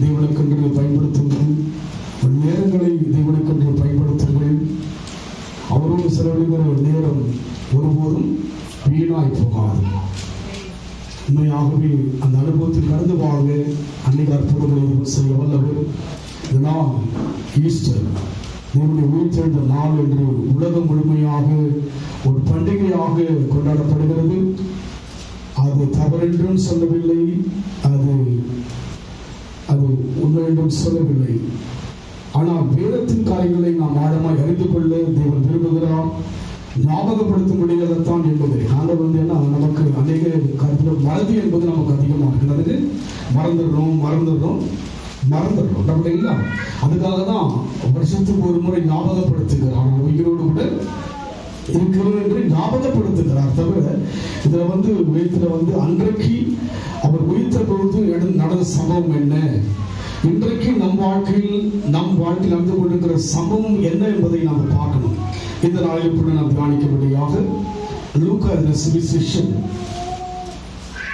தேவனுக்கென்று பயன்படுத்துங்கள். நேரங்களை தேவனுக்கென்று பயன்படுத்துங்கள். அவரோடு செலவிடுகிற நேரம் ஒருபோதும் வீணாய் போகாது. உண்மையாகவே அந்த அனுபவத்தில் கடந்து வாங்க அன்னைக்கு அற்புதங்களை செய்ய வல்லவர். இந்த நாள் ஈஸ்டர், தேவனுடைய உயிர்த்தெழுந்த நாள் என்று உலகம் முழுமையாக ஒரு பண்டிகையாக கொண்டாடப்படுகிறது. அது தவறென்றும் சொல்லவில்லை, அது உண்மை என்றும் சொல்லவில்லை. ஆனால் வேதத்தின் காரியங்களை நாம் ஆழமாய் அறிந்து கொள்ள தேவன் விரும்புகிறார். ஞாபகப்படுத்தும்படியாகத்தான் என்பது ஆண்டவர் ஏன்னா நமக்கு அநேக கருத்துக்கள் மறதி என்பது நமக்கு அதிகமாக இருக்கிறது. மறந்துடுறோம் அப்படிங்களா? அதுக்காக தான் வருஷத்துக்கு ஒரு முறை ஞாபகப்படுத்துகிறார். உயிரோடு கூட இருக்கிறோம் என்று ஞாபகப்படுத்துகிறார். தவிர இதுல வேதத்துல அன்றைக்கு அவர் உயிர்த்த பொழுது நடந்த சம்பவம் என்ன, இன்றைக்கு நம் வாழ்க்கையில் நடந்து கொண்டிருக்கிற சம்பவம் என்ன என்பதை நாம் பார்க்கணும். இந்த நாளில் கூட நாம் தியானிக்கும்படியாக லூக்கா எழுதின சுவிசேஷம்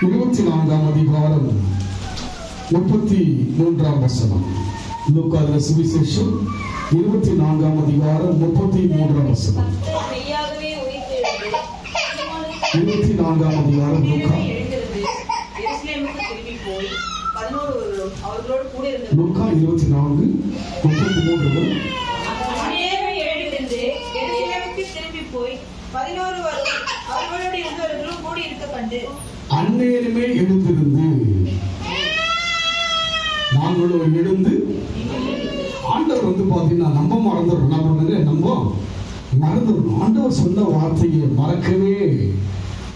24ஆம் அதிகாரம் 33ஆம் வசனம். லூக்கா எழுதின சுவிசேஷம் 24ஆம் அதிகாரம் 33ஆம் வசனம். 24ஆம் அதிகாரம் லூக்கா லூக்கா 24:33. அந்நேரமே எழுந்திருந்து நாங்களும் எழுந்து ஆண்டவர் பாத்தீங்கன்னா நம்ம மறந்துடணும். ஆண்டவர் சொன்ன வார்த்தையை மறக்கவே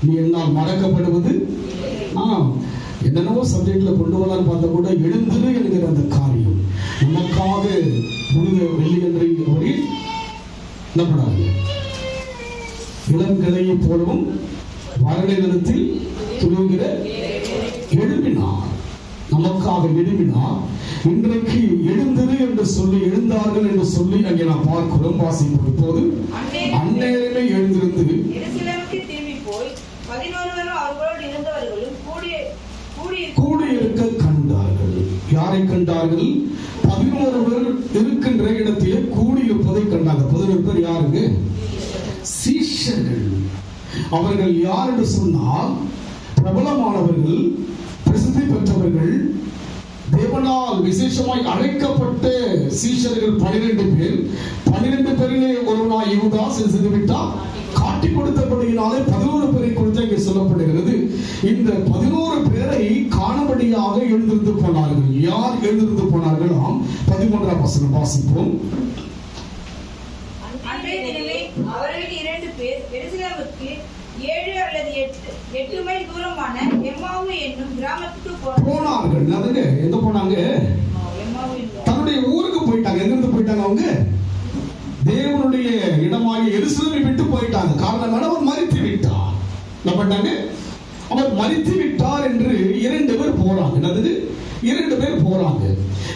நீ என்னால் மறக்கப்படுவது என்னென்னவோ சப்ஜெக்ட்ல கொண்டு வரலான்னு பார்த்தா கூட எழுந்துரு என்கிற அந்த காரியம் நமக்காக புனித வெள்ளியன்றை அவரில் நம்படாது. இளங்கிளையை போலவும் வரலை நிலத்தில் துணுகிற எழுப்பினார், நமக்காக எழுப்பினார். இன்றைக்கு எழுந்திரு என்று சொல்லி எழுந்தார்கள் என்று சொல்லி அங்கே நாம் பார்க்கிறோம், வாசிப்போம். இப்போது அந்நேரமே எழுந்திருந்து கூடியிருக்க கண்டார்கள். யாரை கண்டார்கள்? 11 பேர் இருக்கின்ற இடத்திலே கூடியிருப்பதை கண்டார்கள். 11 பேர் யாருங்க? சீஷர்கள். அவர்கள் யார் என்று சொன்னால் பிரபலமானவர்கள், பிரசித்தி பெற்றவர்கள், தேவனால் விசேஷமாய் அழைக்கப்பட்ட சீஷர்கள் 12 பேர். 12 பேரிலே ஒருவனாய் யூதாஸ் செய்துவிட்டார். காட்டி கொடுத்தபடியினாலே 11 பேரை குறித்து இங்கே சொல்லப்படுகிறது. இந்த 11 பேரை காணபடியாக எழுந்திருந்து போனார்கள். யார் எழுந்திருந்து போனார்களாம்? 13ஆம் வசனம் வாசிப்போம். அவர்கள் 2 பேர் எருசலேமுக்கு 7 அல்லது 8 மைல் தூரமான எம்மாவு என்னும் கிராமத்துக்கு போனார்கள். எங்க போனாங்க? தன்னுடைய ஊருக்கு போயிட்டாங்க. எங்கிருந்து போயிட்டாங்க? அவங்க தேவனுடைய இடமாகிய எருசலேமை விட்டு போயிட்டாங்க. காரணம் அவர் மரித்து விட்டார். என்ன பண்ணாங்க? அவர் மரித்து விட்டார் என்று 2 பேர் போறாங்க. 2 பேர் போறாங்க.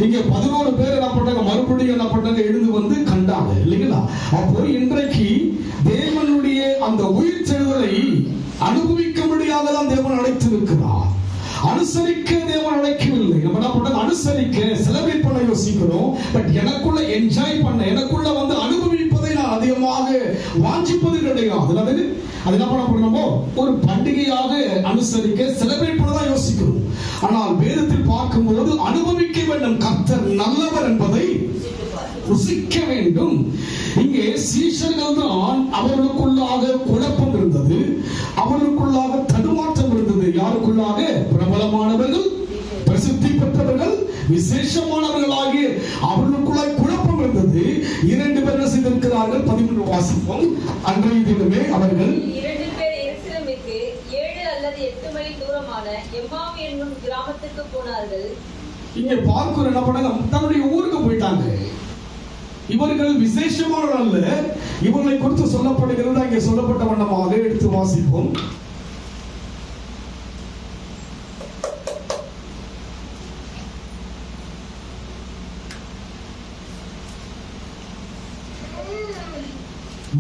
இங்க 11 பேர் என்ன பண்ணாங்க? மறுபடியும் என்ன பண்ணாங்க? எழுந்து வந்து கண்டாங்க இல்லைங்களா? அப்போ இன்றைக்கு தேவனுடைய அந்த உயிர்த்தெழுதலை அனுபவிக்க முடியாத தான் தேவன் அழைத்திருக்கிறார். அனுசரிக்க தேவன் அழைக்கவில்லை. நம்ம என்ன பண்றோம்? அனுசரிக்க செலிப்ரேட் பண்ண யோசிக்கிறோம். பட் எனக்குள்ள என்ஜாய் பண்ண, எனக்குள்ள அனுபவிப்பதை நான் அதிகமாக வாஞ்சிப்பது கிடையாது. அது என்ன பண்ண போறோமோ ஒரு பண்டிகையாக அனுசரிக்க செலிப்ரேட் பண்ண தான் யோசிக்கிறோம். ஆனால் வேதத்தில் பார்க்கும்போது அனுபவிக்க வேண்டும். கர்த்தர் நல்லவர் என்பதை ருசிக்க வேண்டும். இங்கே சீஷர்கள் தான் அவர்களுக்குள்ளாக குழப்பம் இருந்தது, அவர்களுக்குள்ளாக தடுமாற்றம் இருந்தது. யாருக்குள்ளாக? பிரபலமானவர்கள், பிரசித்தி பெற்றவர்கள், விசேஷமானவர்களாகிய அவர்களுக்குள்ளாக குழப்பம் இருந்தது. 2 பேர் செய்திருக்கிறார்கள். 13 வாசிப்போம். அன்றைய தினமே அவர்கள் 2 பேர் எருசலேமுக்கு 7 அல்லது 8 மைல் தூரமான எம்மாவு என்னும் கிராமத்துக்கு போனார்கள். இங்கே பார்க்கிறோம் என்ன பண்ணாங்க? தன்னுடைய ஊருக்கு போயிட்டாங்க. இவர்கள் விசேஷமானவர்கள் அல்ல. இவர்களை குறித்து சொல்லப்படுகிறது. அங்கே சொல்லப்பட்ட வண்ணமாக எடுத்து வாசிப்போம்.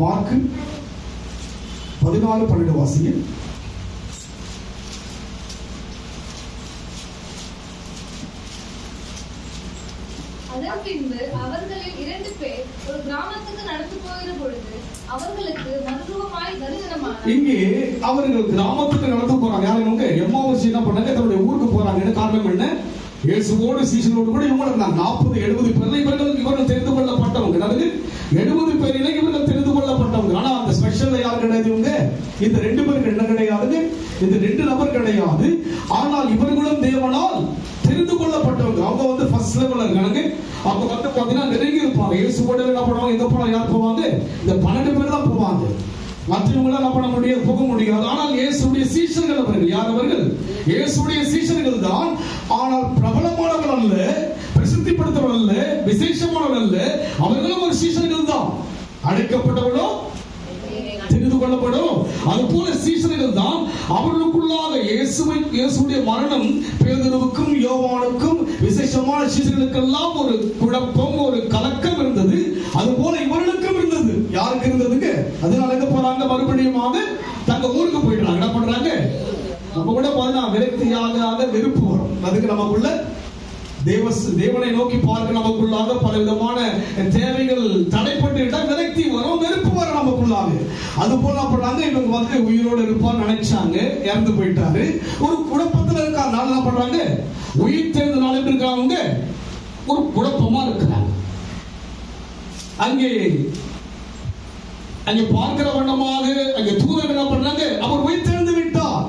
மார்க் 14:12 வாசிங்க. அதன் பின்பு அவர்களில் 2 பேர் ஒரு கிராமத்துக்கு நடந்து போகிற பொழுது அவர்களுக்கு மறுரூபமாய் தரிசனமானார். இங்கே அவர்கள் கிராமத்துக்கு நடந்து போறாங்க. யாரும் எம்மாவுஸ் என்ன பண்ணாங்க, தன்னுடைய ஊருக்கு போறாங்க. காரணம் என்ன? இயேசுவோடு சீஷரோடு கூட இவங்க இருந்தாங்க. 40-70 பேர்ல இவர்கள் தெரிந்து கொள்ளப்பட்டவங்க. அதாவது 70 பேரில இவர்கள் தெரிந்து கொள்ளப்பட்டவங்க. ஆனா அந்த ஸ்பெஷல்ல யார் கிடையாது? இவங்க இந்த 2 பேருக்கு என்ன கிடையாது? இந்த 2 நபர் கிடையாது. ஆனால் இவர்களும் தேவனால் தெரிந்து கொள்ளப்பட்டவங்க. அவங்க ஃபர்ஸ்ட் லெவல்ல இருக்காங்க. அவங்க பாத்தீங்கன்னா நெருங்கி இருப்பாங்க. இயேசுவோட என்ன பண்ணுவாங்க? எங்க போனா யார் போவாங்க? இந்த 12 பேர் தான் போவாங்க. மற்றவங்க என்ன பண்ண முடியாது, போக முடியாது. ஆனால் இயேசுடைய சீஷர்கள் அவர்கள். யார் அவர்கள்? இயேசுடைய சீஷர்கள் தான். ஆனால் பிரபலமானவர்கள் அல்ல, பிரசித்திப்படுத்தவர்கள் அல்ல, விசேஷமானவர்கள் அல்ல. அவர்களும் ஒரு சீஷர்கள் தான். அழைக்கப்பட்டவர்களோ தெரிந்து கொள்ளப்படும். அது போல சீஷர்கள் தான். அவர்களுக்குள்ளாக இயேசுடைய மரணம் பேதுருவுக்கும் யோவானுக்கும் விசேஷமான சீஷர்களுக்கெல்லாம் ஒரு குழப்பம், ஒரு கலக்கம் இருந்தது. அது போல இவர்களுக்கும் இருந்தது. யாருக்கு இருந்ததுங்க? அதனால எங்க போறாங்க? மறுபடியும் தங்க ஊருக்கு போயிடுறாங்க. என்ன பண்றாங்க? நம்ம கூட பாருங்க, விரக்தியாக வெறுப்பு வரும். அதுக்கு நமக்குள்ள தேவனை நோக்கி பார்க்க நமக்குள்ளாக பல விதமான தேவைகள் தடைப்பட்டு விரக்தி வரும், வெறுப்பு வரும் நமக்குள்ளாக. அது போல பண்றாங்க. இவங்க உயிரோடு இருப்பான்னு நினைச்சாங்க, இறந்து போயிட்டாரு. ஒரு குழப்பத்துல இருக்காங்க. என்ன பண்றாங்க? உயிர் தேர்ந்த நாள் இருக்காங்க, ஒரு குழப்பமா இருக்கிறாங்க. அங்கே பார்க்கிற வண்ணமாக அங்கே தூதர்கள் என்ன பண்றாங்க? அவர் உயிர் தேர்ந்து விட்டார்,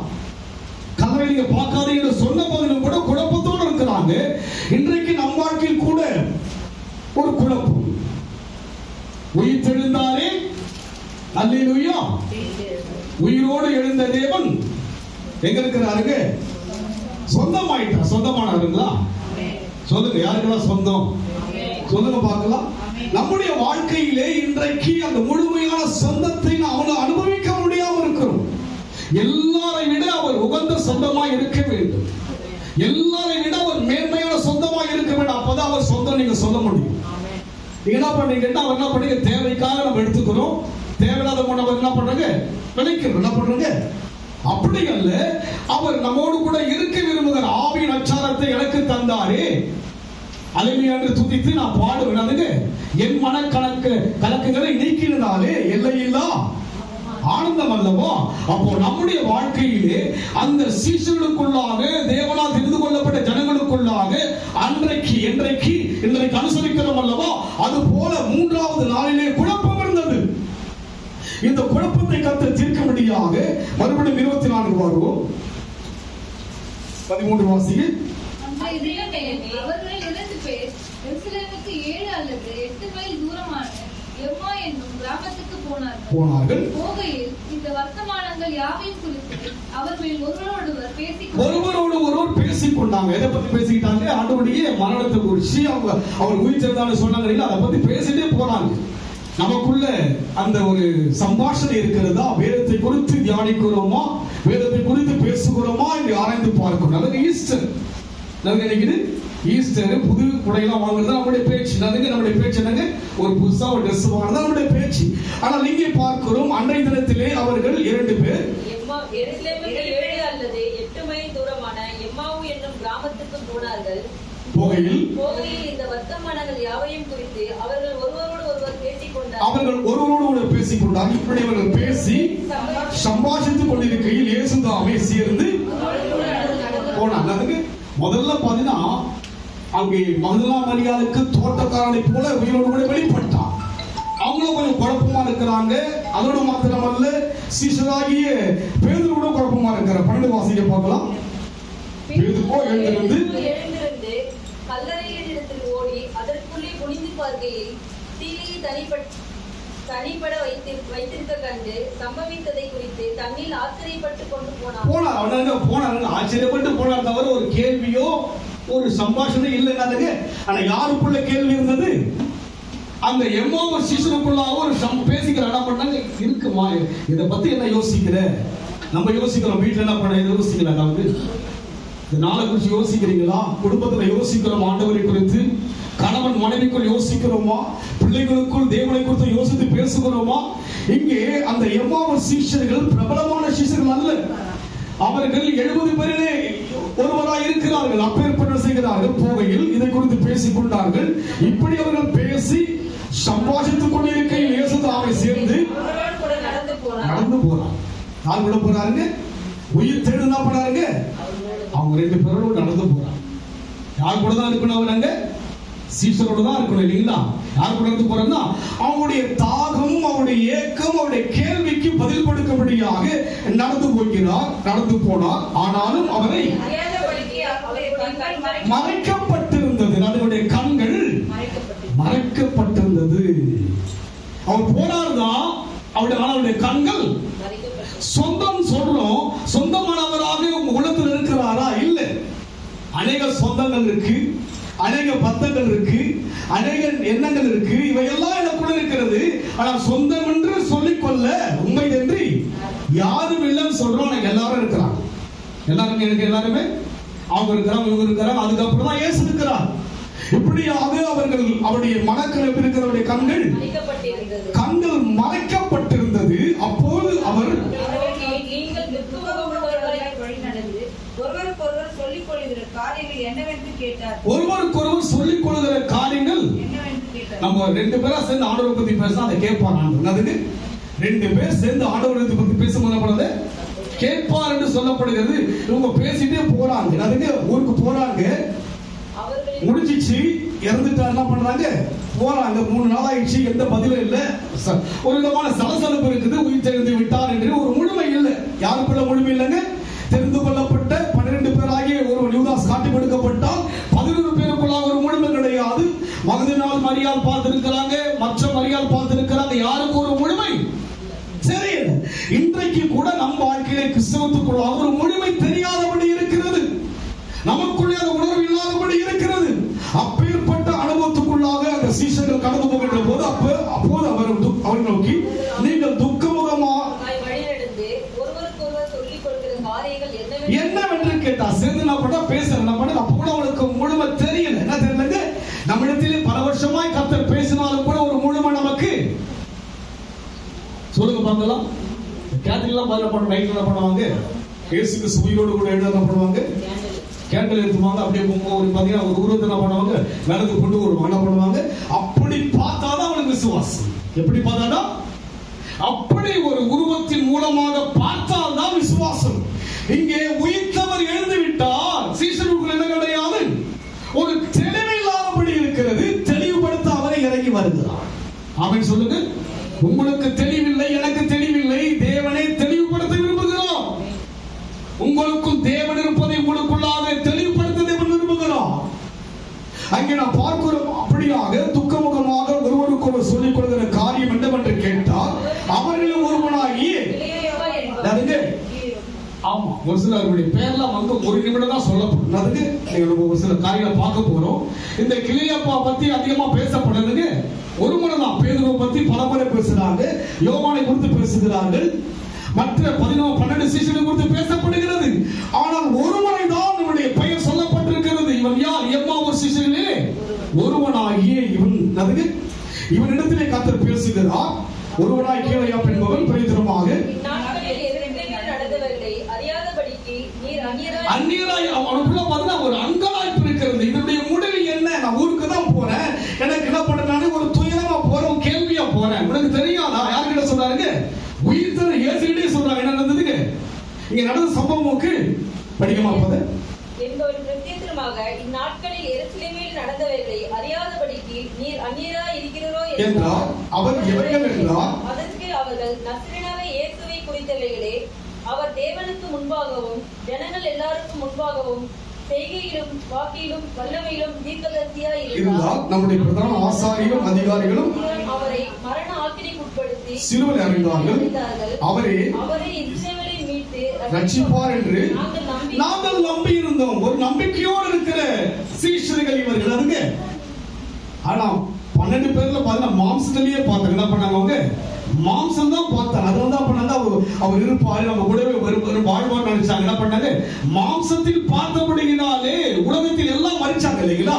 கல்லறை நீங்க பார்க்காதீங்க என்று சொன்ன போதிலும் கூட குழப்பத்தோடு இருக்கிறாங்க. இன்றைக்கு நம் வாழ்க்கையில் கூட ஒரு குழப்பம். உயிர் தெழுந்தாரே, அல்லேலூயா. உயிரோடு எழுந்த தேவன் எங்க இருக்கிறாருங்க? சொந்தமாயிட்டார். சொந்தமானவர்களா? சொல்லுங்க, யாருக்கெல்லாம் சொந்தம்? சொல்லுங்க பார்க்கலாம். நம்முடைய வாழ்க்கையிலே இன்றைக்கு அந்த முழுமையான சொந்தத்தை நாம் அனுபவிக்க முடியாமல் இருக்கிறோம். எல்லாரை விட அவர் உகந்த சொந்தமாய் இருக்க வேண்டும். எல்லாரை விட அவர் மேன்மையான சொந்தமாய் இருக்க வேண்டும். அப்பதான் அவர் சொந்தம் நீங்க சொல்ல முடியும். நீங்க என்ன பண்ணீங்கன்னா, அவர் என்ன பண்ணீங்க? தேவைக்காக நம்ம எடுத்துக்கிறோம். தேவையில்லாத முன்னவர் என்ன பண்றாங்க? விளைக்கிறோம். என்ன பண்றாங்க? அப்படி அல்ல, அவர் நம்மோடு கூட இருக்க விரும்புகிற ஆவியின் அச்சாரத்தை எனக்கு தந்தாரே, அலைமையா என்று துதித்து நான் பாடுவேன். என் கலக்குகளை நீக்கினாலே எல்லையில்லா ஆனந்தம் அல்லவா? அப்போ நம்முடைய வாழ்க்கையிலே அந்த சீஷர்களுக்குள்ளாக, தேவனால் தெரிந்து கொள்ளப்பட்ட ஜனங்களுக்குள்ளாக இன்றைக்கு அனுசரிக்கிறோம் அல்லவா? அது போல 3வது நாளிலே குழப்பம் இருந்தது. இந்த குழப்பத்தை கர்த்தர் தீர்க்கும்படியாக மறுபடியும் 24 வருவோம். 13 வாசிங்க. அவர்களில் 2 பேர் எருசலேமுக்கு 7 அல்லது 8 மைல் தூரமான எம்மா என்னும் கிராமத்துக்கு போனார்கள். போகையில் இந்த வர்த்தமானங்கள் யாவையும் குறித்து அவர்கள் ஒருவரோடு ஒருவர் பேசிக் கொண்டாங்க. எதை பத்தி பேசிக்கிட்டாங்க? ஆண்டவருடைய மரணத்தை குறித்து, அவர் உயிர் தெழுந்தான்னு சொன்னாங்க. அதை பத்தி பேசிட்டே போறாங்க. நமக்குள்ள அந்த ஒரு சம்பாஷணை இருக்கிறதா? வேதத்தை குறித்து தியானிக்கிறோமா? வேதத்தை குறித்து பேசுகிறோமா என்று ஆராய்ந்து பார்க்கணும். அதுக்கு ஈஸ்டர் நினைக்குது. ஈஸ்டர் புது உடையெல்லாம் வாங்குறது நம்முடைய பேச்சு. நம்முடைய பேச்சு என்னங்க? ஒரு புதுசா ஒரு ட்ரெஸ் வாங்குறது நம்முடைய பேச்சு. ஆனால் இங்கே பார்க்கிறோம், அன்றைய தினத்திலே அவர்கள் 2 பேர் எருசலேமுக்கு 7 அல்லது 8 மைல் தூரமான எம்மாவு என்னும் கிராமத்துக்கு போனார்கள். போகையில் இந்த வர்த்தமானங்கள் யாவையும் குறித்து அவர்கள் ஒருவரோடு ஒருவர் பேசிக் கொண்டார்கள். இப்படி அவர்கள் பேசி சம்பாஷித்துக் கொண்டிருக்கையில் இயேசுதாமே சேர்ந்து போனாங்க. அதுக்கு முதல்ல பாத்தீங்கன்னா, அங்கே மகதலேனா மரியாளுக்கு தோட்டக்காரனை போல உயிரோடு கூட வெளிப்பட்டான். அவங்களும் கொஞ்சம் குழப்பமா இருக்கிறாங்க. அதோட மாத்திரமல்ல, சீஷராகிய பேதுரு கூட குழப்பமா இருக்கிற. 12 வாசிக்க பார்க்கலாம். பேதுரு எழுந்திருந்து கல்லறையிடத்தில் ஓடி அதற்குள்ளே குனிந்து பார்க்கையில் தீயை தனிப்பட வைத்திருக்க கண்டு சம்பவித்ததை குறித்து தன்னில் ஆச்சரியப்பட்டு கொண்டு போனார். ஆச்சரியப்பட்டு போனார். தவிர ஒரு கேள்வியோ ஒரு சம்பாஷணை இல்லைன்னாங்க. ஆனா யாருக்குள்ள கேள்வி இருந்தது? அந்த எம்மாவு சீசனுக்குள்ளாக ஒரு பேசிக்கிற இடம் பண்ணாங்க. இருக்குமா, இதை பத்தி என்ன யோசிக்கிற? நம்ம யோசிக்கிறோம். வீட்டுல என்ன பண்ண யோசிக்கல. இந்த நாளை குறித்து யோசிக்கிறீங்களா? குடும்பத்துல யோசிக்கிறோம். ஆண்டவரை குறித்து, கணவன் மனைவிக்குள் யோசிக்கிறோமா? பிள்ளைகளுக்குள் தேவனை குறித்து யோசித்து பேசுகிறோமா? இங்கே அந்த எம்மாவு சீஷர்கள் பிரபலமான சீஷர்கள் அல்ல. அவர்கள் 70 பேரிலே ஒருவராய் இருக்கிறார்கள். அப்பேற்பட்ட செய்கிறார்கள். போகையில் இதை குறித்து பேசிக் கொண்டார்கள். இப்படி அவர்கள் பேசி சம்பாஷித்துக் கொண்டிருக்கையில் இயேசுதாவை சேர்ந்து நடந்து போறார். யார் கூட போறாருங்க? உயிர் தேடு என்ன பண்ணாருங்க? அவங்க 2 பேரோடு நடந்து போறாங்க. யார் கூட தான் இருக்கணும்? அவர் அங்க சீசரோடு தான் இருக்கணும் இல்லைங்களா? யார் கூட நடந்து போறாங்கன்னா அவங்களுடைய தாகமும் அவருடைய ஏக்கம் அவருடைய கேள்விக்கு பதில் கொடுக்கும்படியாக நடந்து போனார். ஆனாலும் அவரை மறைக்கப்பட்டிருந்தது. அவருடைய கண்கள் மறைக்கப்பட்டிருந்தது. அவர் போனார்தான் அவருடைய கண்கள் சொந்தம் சொல்றோம். சொந்தமானவராக உங்க உள்ளத்தில் இருக்கிறாரா? இல்லை. அநேக சொந்தங்கள் இருக்கு, அநேக பந்தங்கள் இருக்கு, அநேக எண்ணங்கள் இருக்கு. இவையெல்லாம் எனக்குள்ள இருக்கிறது. ஆனால் சொந்தம் என்று சொல்லிக்கொள்ள உண்மை என்று யாரும் இல்லைன்னு சொல்றோம். எல்லாரும் இருக்கிறாங்க. எல்லாரும் எனக்கு எல்லாருமே அவங்க இருக்கிறாங்க, இவங்க இருக்கிறாங்க. அதுக்கப்புறம் தான் இயேசு இருக்கிறார். இப்படியாக அவருடைய மனக்கணக்கு இருக்கிறவருடைய கண்கள் மறைக்கப்பட்டிருந்தது. அப்போது அவர் ஒருவருக்கொருவர் சொல்லிக் கொள்கிற காரியங்கள் என்னவென்று நம்ம 2 பேரா சேர்ந்து ஆண்டவரை பத்தி பேசினா அதை கேட்பாங்க. அதுக்கு 2 பேர் சேர்ந்து ஆண்டவரை பத்தி பேசும்போது கேட்பார் என்று சொல்லப்படுகிறது. இவங்க பேசிட்டே போறாங்க. அதுக்கு ஊருக்கு போறாங்க. முடிஞ்சிச்சு, இறந்துட்டார். என்ன பண்றாங்க? போறாங்க. 3 நாள் ஆயிடுச்சு, எந்த பதிலும் இல்லை. ஒரு விதமான சலசலப்பு இருக்குது. உயிர் தெரிந்து விட்டார் என்று ஒரு முழுமை இல்லை. யாருக்குள்ள முழுமை இல்லைங்க? தெரிந்து கொள்ளப்பட்ட 12 பேராகிய ஒரு யூதாஸ் காட்டி கொடுக்கப்பட்டால் 11 பேருக்குள்ளாக ஒரு முழுமை கிடையாது. மகதினால் மரியாள் பார்த்திருக்கிறாங்க, மற்ற மரியாள் பார்த்திருக்கிறாங்க. யாருக்கு ஒரு முழுமை சரி. இன்றைக்கு கூட நம் வாழ்க்கையிலே கிறிஸ்தவத்துக்குள்ளாக ஒரு முழுமை தெரியாதபடி இருக்கிறது. நமக்குள்ளே அந்த உணர்வு இல்லாதபடி இருக்கிறது. அப்பேற்பட்ட அனுபவத்துக்குள்ளாக அந்த சீஷர்கள் கடந்து போகின்ற போது அப்போது அவர் நோக்கி நீங்கள் துக்கமுகமா என்னவென்று கேட்டார். சேர்ந்து நான் பண்ண பேசுறேன் அப்ப கூட அவளுக்கு முழுமை தெரியல. என்ன தெரியலங்க? நம்மிடத்திலே பல வருஷமாய் கர்த்தர் பேசினாலும் கூட ஒரு முழுமை நமக்கு சொல்லுங்க பார்க்கலாம். கேட்டரிங்லாம் பதில பண்ண நைட்ல என்ன பண்ணுவாங்க? இயேசுக்கு சுவையோடு கூட என்ன பண்ணுவாங்க? கேண்டல் எடுத்துவாங்க. அப்படியே ஒரு பாத்தீங்கன்னா ஒரு உருவத்தை என்ன பண்ணுவாங்க? நடந்து கொண்டு ஒரு என்ன பண்ணுவாங்க? அப்படி பார்த்தாதான் அவனுக்கு விசுவாசம். எப்படி பார்த்தாதான்? அப்படி ஒரு உருவத்தின் மூலமாக பார்த்தால் தான் விசுவாசம். இங்கே உயிர்த்தவர் எழுந்து விட்டார். சீசருக்குள் என்ன கிடையாது? ஒரு தெளிவில்லாதபடி இருக்கிறது. தெளிவுபடுத்த அவரை இறங்கி வருகிறார். ஆமென் சொல்லுங்க. உங்களுக்கு தெளிவில்லை, எனக்கு தெளிவில்லை. தேவனை தெளிவுபடுத்த விரும்புகிறோம். உங்களுக்கும் தேவன் இருப்பதை உங்களுக்குள்ளாக தெளிவுபடுத்த தேவன் விரும்புகிறோம். அங்கே நான் பார்க்கிறோம். அப்படியாக துக்கமுகமாக ஒருவருக்கு சொல்லிக் கொள்கிற காரியம் என்னவென்று கேட்டால் அவர்களும் ஒருவனாகி ஆமா ஒரு சிலருடைய பேர்லாம் வந்து ஒரு நிமிடம் தான் சொல்லப்படும். அதுக்கு ஒரு சில காரியங்களை பார்க்க போறோம். இந்த கிளியப்பா பத்தி அதிகமா பேசப்படுறதுக்கு ஒரு முறை தான். பேதுருவை பத்தி பல முறை பேசுறாங்க. யோவானை குறித்து பேசுகிறார்கள். மற்ற 12 சீஷர்கள் குறித்து பேசப்படுகிறது. ஆனால் ஒரு முறை தான் நம்முடைய பெயர் சொல்லப்பட்டிருக்கிறது. இவன் யார்? எம்மாவூர் சீஷர்களே ஒருவனாகிய இவனிடத்திலே கர்த்தர் பேசுகிறார். ஒருவனாய் கேளையா என்பவன் பிரயோஜனமாக அந்நியராய் அவனுக்குள்ள பார்த்தா ஒரு அங்கலாய்ப்பு இருக்கிறது. இதனுடைய முடிவு என்ன? நான் ஊருக்கு தான் போறேன். எனக்கு என்ன பண்றானே ஒரு துயரமா போறேன், கேள்வியா போறேன். உனக்கு தெரியாதா? யார்கிட்ட சொல்றாருங்க? உயிர்த்தர் இயேசுகிட்டே சொல்றாங்க. என்ன நடந்ததுங்க? இங்க நடந்த சம்பவமுக்கு படிக்கமா போது என்பவன் பிரத்யேகமாக இந்நாட்களில் எருசலேமில் நடந்தவைகளை அறியாதபடிக்கு நீர் அந்நியராய் இருக்கிறீரோ என்றார். அவர் எவர்கள் என்றார். அதற்கு அவர்கள் நசரேயனாகிய இயேசுவை குறித்தவைகளே அவர் தேவனுக்கு முன்பாகவும் ஜனங்கள் எல்லாருக்கும் முன்பாகவும் செய்கையிலும் வாக்கிலும் வல்லமையிலும் தீர்க்கதரிசியாய் இருந்தார். நம்முடைய பிரதான ஆசாரியரும் அதிகாரிகளும் அவரை மரண ஆக்கினைக்குட்படுத்தி சிலுவையில் அறைந்தார்கள். அவரே இஸ்ரவேலை மீட்டு ரட்சிப்பார் என்று நாங்கள் நம்பி இருந்தோம். ஒரு நம்பிக்கையோடு இருக்கிற சீஷர்கள் இவர்கள். அதுங்க ஆனா 12 பேர்ல பார்த்தா மாம்சத்திலேயே பார்த்தாங்க. என்ன பண்ணாங்க? அவங்க மாம்சம் தான் பார்த்தாங்க. அது வந்து பண்ணாங்க அவர் இருப்பாரு, நம்ம கூடவே வாழ்வார் நினைச்சாங்க. என்ன பண்ணாங்க? மாம்சத்தில் பார்த்தபடியினாலே உலகத்தில் எல்லாம் மறிச்சாங்க இல்லைங்களா?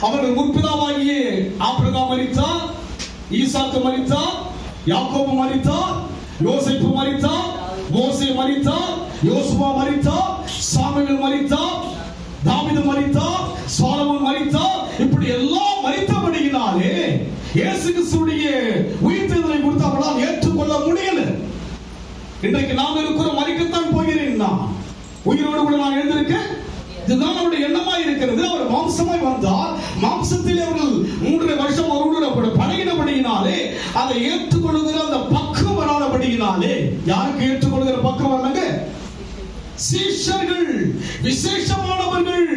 அவர்கள் முற்பிதாவாகிய ஆபிரகாம் மரித்தார், ஈசாக்கு மரித்தார், யாக்கோபு மரித்தார், யோசேப்பு மரித்தார், மோசே மரித்தார், யோசுவா மரித்தார், சாமுவேல் மரித்தார், தாவீது மரித்தார், சாலமோன் மரித்தார். இப்படி எல்லாம் மரித்தபடியினாலே இயேசு கிறிஸ்துவுடைய உயிர்த்தெழுதலை குறித்து அவர்களால் ஏற்றுக்கொள்ள முடியல. இன்றைக்கு நாம் இருக்கிற மரிக்கத்தான் போகிறேன், நான் உயிரோடு கூட நான் எழுந்திருக்கேன். இதுதான் அவருடைய எண்ணமாய் இருக்கிறது. அவர் மாம்சமாய் வந்தார். மாம்சத்திலே அவர்கள் 3 வருஷம் அவரோடு கூட பழகினபடியினாலே அதை ஏற்றுக்கொள்கிற அந்த பக்குவம் வராதபடியினாலே, யாருக்கு ஏற்றுக்கொள்கிற பக்குவம் வரலங்க? சீஷர்கள், விசேஷமானவர்கள்,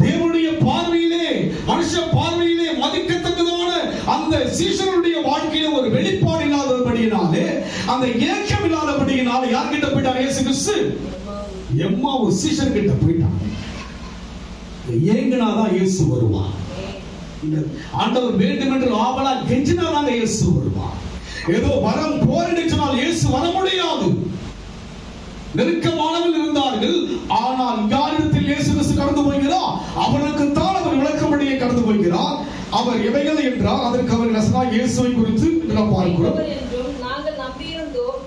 தேவனுடைய பார்வையிலே, மனுஷ பார்வையிலே மதிக்கத்தக்கதான அந்த சீஷர்களுடைய வாழ்க்கையில ஒரு வெளிப்பாடு இல்லாதபடியினாலே, அந்த ஏக்கம் இல்லாதபடியினாலே யார்கிட்ட போயிட்டார் இயேசு கிறிஸ்து? எம்மாவு சீஷர் கிட்ட போயிட்டான். ஏங்கினாதான் இயேசு வருவான். ஆண்டவர் வேண்டும் என்று ஆவலா கெஞ்சினாதான் இயேசு வருவான். ஏதோ வரம் போர் சொன்னால் இயேசு வர முடியாது. நெருக்கமானவர்கள் இருந்தார்கள். ஆனால் யாரிடத்தில் இயேசு கிறிஸ்து கடந்து போகிறார், அவருக்கு தான் அவர் விளக்கமடியை கடந்து போகிறார். அவர் எவைகள் என்றால் அதற்கு அவர் நசனா இயேசுவை குறித்து பார்க்கிறோம். நாங்கள் நம்பியிருந்தோம்,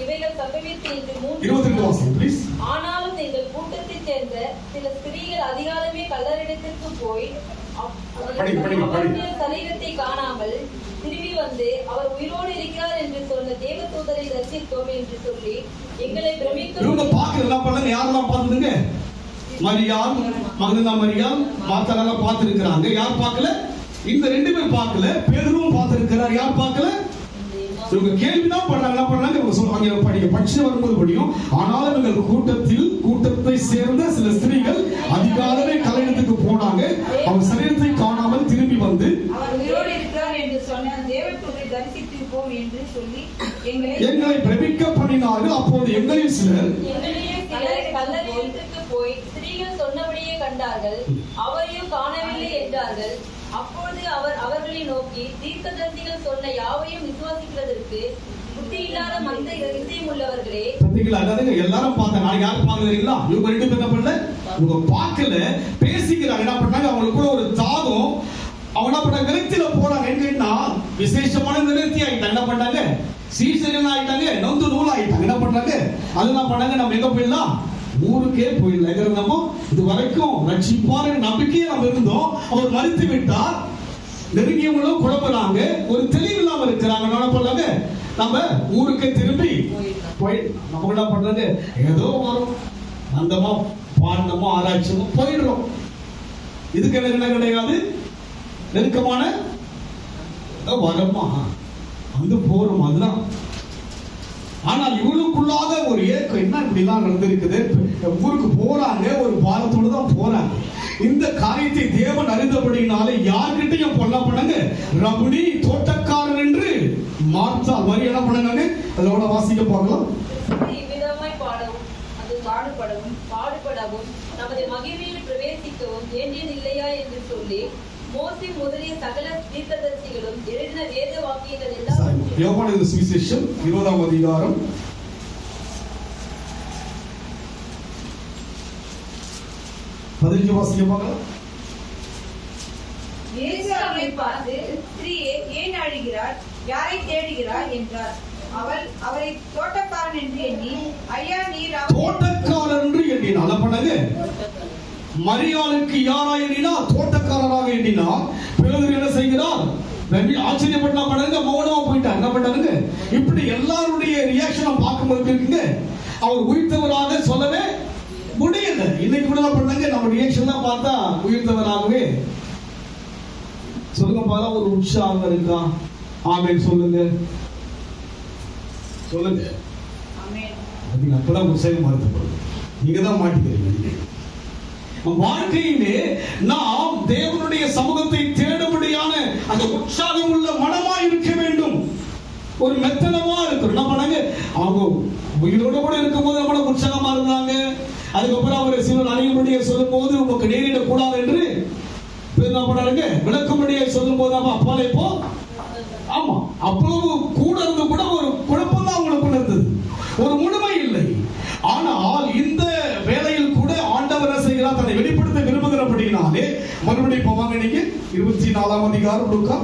இவைகள் சம்பவித்து என்று 22 வாசிங்க ப்ளீஸ். ஆனாலும் எங்கள் கூட்டத்தைச் சேர்ந்த சில ஸ்திரீகள் அதிகாலமே கல்லறைக்கு போய் சரீரத்தை காணாமல் திரும்பி வந்து அவர் உயிரோடு இருக்கிறார் என்று சொன்ன தேவதூதரை தரிசித்தோம் என்று சொல்லி எங்களை பிரமிக்க. இவங்க பார்க்க என்ன பண்ணாங்க? யாரெல்லாம் பார்த்துங்க? மரியாள், மகதலேனா மரியாள், மார்த்தாளெல்லாம் பார்த்திருக்கிறாங்க. யார் பார்க்கல? இந்த 2 பேர் பார்க்கல. பேதுருவும் பார்த்திருக்கிறார். யார் பார்க்கல? இவங்க கேள்விதான் பண்ணாங்க. என்ன பண்ணாங்க? இவங்க சொல்றாங்க, படிச்சு வரும்போது படியும். ஆனாலும் இவங்க கூட்டத்தை சேர்ந்த சில ஸ்திரீகள் அதிகாலமே கல்லறைக்கு போனாங்க. அவர் சரீரத்தை காணாமல் திரும்பி வந்து அவர் உயிரோடு இருக்கிறார் என்று சொன்ன தேவதூதரை தரிசித்திருப்போம் என்று சொல்லி எங்களை பிரமிக்க பண்ணினார்கள். அப்போது எங்களில் சிலர் கல்லறைக்கு போய் ஸ்திரீகள் சொன்னபடியே கண்டார்கள், அவரையும் காணவில்லை என்றார்கள். அப்பொழுது அவர் அவர்களை நோக்கி, தீர்க்கதரிசிகள் சொன்ன யாவையும் விசுவாசிக்கிறதற்கு புத்தி இல்லாத மந்த இருதயம் உள்ளவர்களே. எல்லாரும் பார்த்தாங்க. யாரும் பார்க்கறீங்களா? இவங்க 2 பேர் என்ன பண்ணல? இவங்க பார்க்கல, பேசிக்கிறாங்க. என்ன பண்ணாங்க? அவங்களுக்கு கூட ஒரு தாகம். அவங்க என்ன பண்ணாங்க? விரக்தியில போறாங்க. எங்கன்னா விசேஷமான விரக்தி ஆயிட்டாங்க. என்ன பண்ணாங்க? சீசர்கள் ஆயிட்டாங்க, நொந்து நூல் ஆயிட்டாங்க. என்ன பண்றாங்க? அது என்ன பண்ணாங்க? நம்ம எங்க போயிடலாம்? ஊருக்கே போயிடலாம். நம்ம இது வரைக்கும் ரட்சிப்பார் நம்பிக்கையே நம்ம இருந்தோம். அவர் மறித்து விட்டார். நெருங்கியவங்களும் குழம்புறாங்க, ஒரு தெளிவு இல்லாம இருக்கிறாங்க. என்ன பண்ணாங்க? நம்ம ஊருக்கே திரும்பி போய் நம்ம என்ன பண்றது? ஏதோ வரும், அந்தமோ பாண்டமோ ஆராய்ச்சியமோ போயிடுறோம். இதுக்கு என்ன கிடையாது? நெருக்கமான வரமா வந்து போறோம், அதுதான். ஆனால் இவளுக்குள்ளாக ஒரு ஏக்கம், என்ன இப்படிலாம் நடந்திருக்குது? ஊருக்கு போறாங்க, ஒரு பாரத்தோடு தான் போறாங்க. இந்த காரியத்தை தேவன் அறிந்தபடினாலே யார்கிட்டையும் பொல்ல பண்ணாங்க? ரபுனி, தோட்டக்காரன் என்று மார்த்தாள் மாதிரி என்ன பண்ணாங்க? அதோட வாசிக்க பார்க்கலாம். இவ்விதமாய் பாடவும், அது பாடுபடவும் நமது மகிமையில் பிரவேசிக்கவும் வேண்டியது இல்லையா என்று சொல்லி மோசே முதலிய சகல தீர்க்கதரிசிகளும் எழுதின வேத வாக்கியங்கள் எல்லாம். யோவான் சுவிசேஷம் 20ஆம் அதிகாரம் 15 வாசிக்க பார்க்கலாம். இயேசு அவளை பார்த்து, ஸ்திரீயே, ஏன் அழுகிறார்? யாரை தேடுகிறார் என்றார். அவள் அவரை தோட்டக்காரன் என்று எண்ணி, ஐயா நீர் தோட்டக்காரன் என்று எண்ணினார். பண்ணாங்க. மரியாளுக்கு யாரா எண்ணினா? தோட்டக்காரராக எண்ணினார். பேதுரு என்ன செய்கிறார்? ஆச்சரியப்பட்டா பண்ணாங்க, மௌனமா போயிட்டாங்க. என்ன பண்ணாங்க? இப்படி எல்லாருடைய ரியாக்ஷன் பார்க்கும்போது இருக்குங்க, அவர் உயிர்த்தவராக சொல்லவே முடியல. இன்னைக்கு கூட என்ன பண்ணாங்க? நம்ம ரியாக்ஷன் தான் பார்த்தா உயிர்த்தவராகவே சொல்லுங்க. பாரா ஒரு உற்சாகம் இருக்கா? ஆமென் சொல்லுங்க, சொல்லுங்க. ஆமென். அப்பதான் உற்சாகம் மறுத்தப்படும். நீங்க தான் மாட்டிக்கிறீங்க. வாழ்க்கையிலே நாம் தேவனுடைய சமூகத்தை தேடும்படியான அந்த உற்சாகம் உள்ள மனமாய் இருக்க வேண்டும். ஒரு மெத்தனமா இருக்கும். என்ன பண்ணாங்க? அவங்க உயிரோட கூட இருக்கும் போது நம்ம உற்சாகமா இருந்தாங்க. அதுக்கப்புறம் அவர் சிலர் அணியும்படியை சொல்லும் போது உங்களுக்கு நேரிட கூடாது என்று என்ன பண்ணாங்க? விளக்கும்படியை சொல்லும் போது அப்பாலே போ. ஆமா, அவ்வளவு கூட இருந்து கூட ஒரு குழப்பம் தான் அவங்களுக்கு இருந்தது, ஒரு முழுமை இல்லை. ஆனால் இந்த வேளையில் கூட ஆண்டவர் செய்கிறார், தன்னை வெளிப்படுத்த விரும்புகிறபடினாலே மறுபடியும் போவாங்க. நீங்க 24ஆம் அதிகாரம் லூக்கா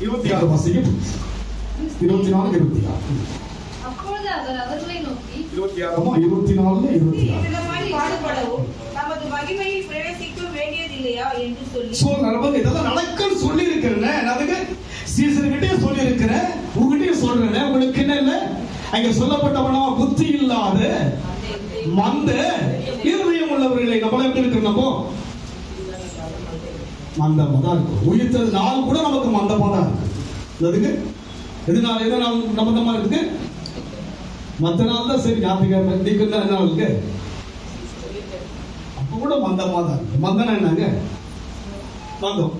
26 வாசிங்க. 24, 26. அப்பொழுது அவர் அவர்களை நோக்கி 24, 26. இவ்விதமாய் பாடுபடவும் நமது மகிமையில் பிரவேசிக்க வேண்டியதில்லையா என்று சொல்லி நமக்கு இதெல்லாம் நடக்குன்னு சொல்லி இருக்கிறேன். அதுக்கு சீசர்கிட்டே சொல்லி இருக்கிறேன், உங்ககிட்டயும் சொல்றேன். உங்களுக்கு என்ன இல்ல? அங்க சொல்லப்பட்டவனா புத்தி இல்லாத மந்த இருதயம் உள்ளவர்களை நம்மள எப்படி இருக்கிறோம்? நம்ம மந்தமா தான் இருக்கும். உயிர்த்தது நாள் கூட நமக்கு மந்தமா தான் இருக்கு. அதுக்கு எதனால மந்தமா இருக்கு? மற்ற நாள் தான் சரி, ஞாபகம் இன்னைக்கு என்ன நாள் இருக்கு? அப்ப கூட மந்தமா தான் இருக்கு. மந்தனா என்னங்க? மந்தம்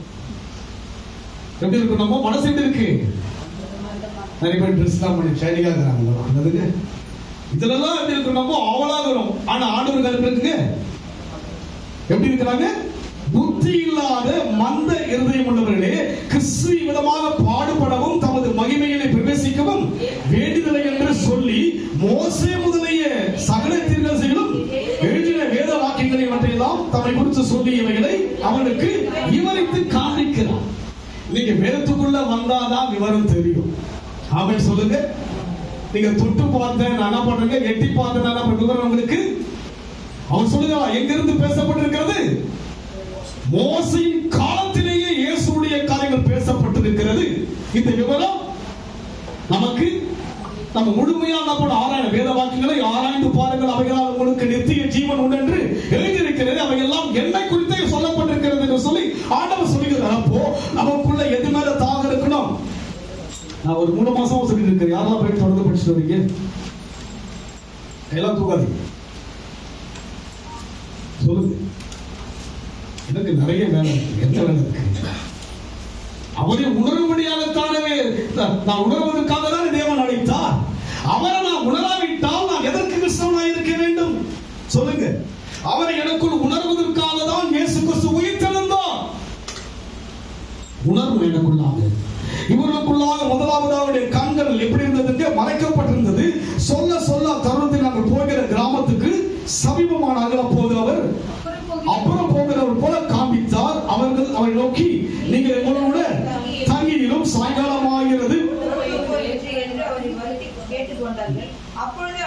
எப்படி இருக்கு? நம்ம மனசு எப்படி இருக்கு? நிறைய பேர் ட்ரெஸ் எல்லாம் பண்ணி ஷைனிங்கா இருக்கிறாங்க. அதுக்கு இதுலலாம் எப்படி இருக்கு? நம்ம ஆவலாகிறோம். ஆனா ஆண்டவர் கருத்துக்கு எப்படி இருக்கிறாங்க? புத்தி இல்லாத மந்த இருதயம் உள்ளவர்களே, கிறிஸ்து விதமாக பாடுபடவும் தமது மகிமையிலே பிரவேசிக்கவும் வேண்டியதில்லை என்று சொல்லி மோசே முதலிய சகல தீர்க்கதரிசிகளும் எழுதின வேத வாக்கியங்களை மற்றையெல்லாம் தம்மை குறித்து சொல்லி இவைகளை அவனுக்கு விவரித்து காண்பிக்கிறார். நீங்க வேதத்துக்குள்ள வந்தாதான் விவரம் தெரியும். ஆமென் சொல்லுங்க. நீங்க தொட்டு பார்த்தேன் நான் என்ன பண்றேங்க, எட்டி பார்த்தேன் நான் என்ன விவரம் உங்களுக்கு அவன் சொல்லுங்க. எங்கிருந்து பேசப்பட்டிருக்கிறது? மோசையின் காலத்திலேயே இயேசுடைய காரியங்கள் பேசப்பட்டிருக்கிறது. இந்த விவரம் நமக்கு நம்ம முழுமையாக ஆராய வேத வாக்கியங்களை ஆராய்ந்து பாருங்கள், அவைகளால் உங்களுக்கு நித்திய ஜீவன் உண்டு என்று எழுதியிருக்கிறது. அவையெல்லாம் என்னை குறித்தே சொல்லப்பட்டிருக்கிறது என்று சொல்லி ஆண்டவர் சொல்லுகிறார். அப்போ நமக்குள்ள எது மேல தாக இருக்கணும்? நான் ஒரு 3 மாசம் சொல்லி இருக்கிறேன். யாரெல்லாம் போய் தொடர்ந்து படிச்சுட்டு வரீங்க? கையெல்லாம் தூக்காதீங்க, சொல்லுங்க. எனக்கு நிறைய வேலை இருக்கு. எந்த வேலை இருக்கு? அவரை உணரும்படியாகத்தானே, நான் உணர்வதற்காக தான் தேவன் அழைத்தார். அவரை நான் உணராவிட்டால் நான் எதற்கு கிறிஸ்தவனாய் இருக்க வேண்டும்? சொல்லுங்க. அவரை எனக்குள் உணர்வதற்காக தான் இயேசு கிறிஸ்து உயிர்த்தெழுந்தார். உணர்வு எனக்குள்ளாக, இவர்களுக்குள்ளாக முதலாவது அவருடைய கண்கள் எப்படி இருந்ததுக்கு மறைக்கப்பட்டிருந்தது. சொல்ல சொல்ல தருணத்தில் நாங்கள் போகிற கிராமத்துக்கு சமீபமானார்கள். அப்போது அவர் அப்புறம் போகிறவர் போல காண்பித்தார். அவர்கள் அவரை நோக்கி, நீங்கள் எங்களோட தங்கியிலும் சாயங்காலமாகிறது கேட்டுக்கொண்டார்கள். அப்பொழுது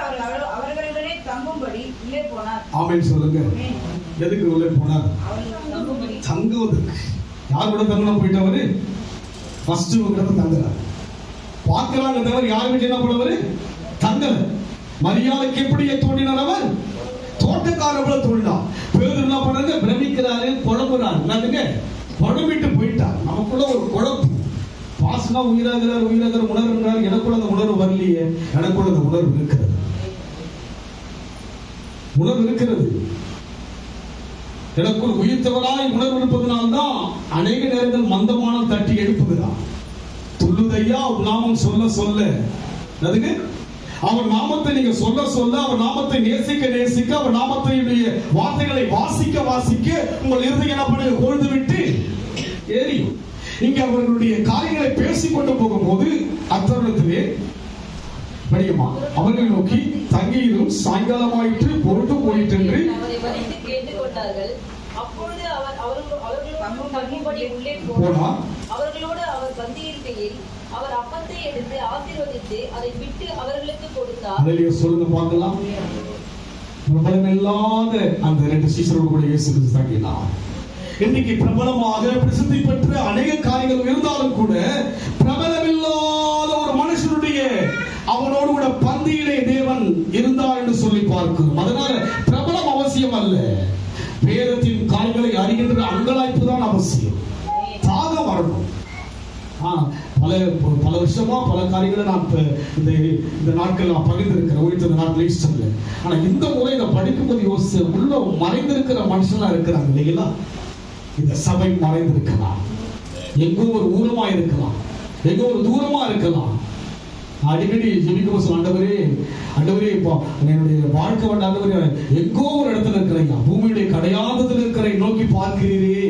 அவர்களுடனே தங்கும்படி உள்ளே போனார். ஆமென் சொல்லுங்க. எதுக்கு உள்ளே போனார்? தங்குவதற்கு. யார் கூட தங்கணும் போயிட்டவரு? ஃபர்ஸ்ட் உங்ககிட்ட தங்குறார். பார்க்கிறாங்க தவிர யார் வீட்டு என்ன போனவரு? தங்கல. மரியாதைக்கு எப்படி தோண்டினார்? அவர் தோட்டக்காரர் போல தோண்டினார். பேதுரு என்ன பண்ணாங்க? பிரமிக்கிறாரு, குழம்புறாரு. என்னதுங்க? குழம்பிட்டு போயிட்டார். நமக்குள்ள ஒரு குழப்பு. பாசமா உயிராகிறார் உணர்வுன்றார். எனக்குள்ள அந்த உணர்வு வரலையே. எனக்குள்ள அந்த உணர்வு இருக்கிறது. உணர்வு இருக்கிறது. எனக்குள் உயிர்த்தவராய் உணர்வு இருப்பதனால்தான் அநேக நேரங்கள் மந்தமான தட்டி எழுப்புகிறார். துள்ளுதையா நாமம் சொல்ல சொல்ல, அதுக்கு அவர் நாமத்தை நீங்க சொல்ல சொல்ல, அவர் நாமத்தை நேசிக்க நேசிக்க, அவர் நாமத்தினுடைய வார்த்தைகளை வாசிக்க வாசிக்க உங்கள் இருதயம் என்ன பண்ணுங்க? கொழுந்து விட்டு எரியும். நீங்க அவர்களுடைய காரியங்களை பேசிக்கொண்டு போகும்போது அத்தருணத்திலே படியுமா அவர்கள் நோக்கி தங்கியிலும் சாயங்காலமாயிற்று பொருட்டு போயிட்டு என்று அவரை வரித்து கேட்டுக்கொண்டார்கள். அப்பொழுது அவர்களோடு அவர் பந்தியிருக்கையில் அவர் அப்பத்தை எடுத்து ஆசீர்வதித்து அதை விட்டு அவர்களுக்கு கொடுத்தார். அல்லேலூயா சொல்லுங்க பார்க்கலாம். பிரபலமில்லாத அந்த 2 சீஷரோடு கூட இயேசு கிறிஸ்து தங்கினார். இன்னைக்கு பிரபலமாக பிரசித்தி பெற்ற அநேக காரியங்கள் இருந்தாலும் கூட பிரபலமில்லாத ஒரு மனுஷனுடைய அவனோடு கூட பந்தியிலே தேவன் இருந்தார் என்று சொல்லி பார்க்கிறோம். அதனால பிரபலம் அவசியம் அல்ல. வேதத்தின் காரியங்களை அறிகின்ற அங்கலாய்ப்பு தான் அவசியம். தாகம் வரணும். பல வருஷமா பல காரியங்களை நான் இந்த நாட்கள் நான் பகிர்ந்திருக்கிறேன். ஓய்ந்த நாட்கள் ஈஸ்டர்ல. ஆனா இந்த முறை இதை படிக்கும்போது யோசிச்சு உள்ள மறைந்திருக்கிற மனுஷனா இருக்கிறாங்க இல்லைங்களா? இந்த சபை மறைந்திருக்கலாம், எங்கோ ஒரு ஊரமா இருக்கலாம், எங்கோ ஒரு தூரமா இருக்கலாம். அடிக்கடி ஜெபிக்கும் சொல்ல, ஆண்டவரே இப்போ என்னுடைய வாழ்க்கை வந்து ஆண்டவரே எங்கோ ஒரு இடத்துல இருக்கிறீங்க, பூமியுடைய கடையாந்தத்தில் இருக்கிற நோக்கி பார்க்கிறீரே.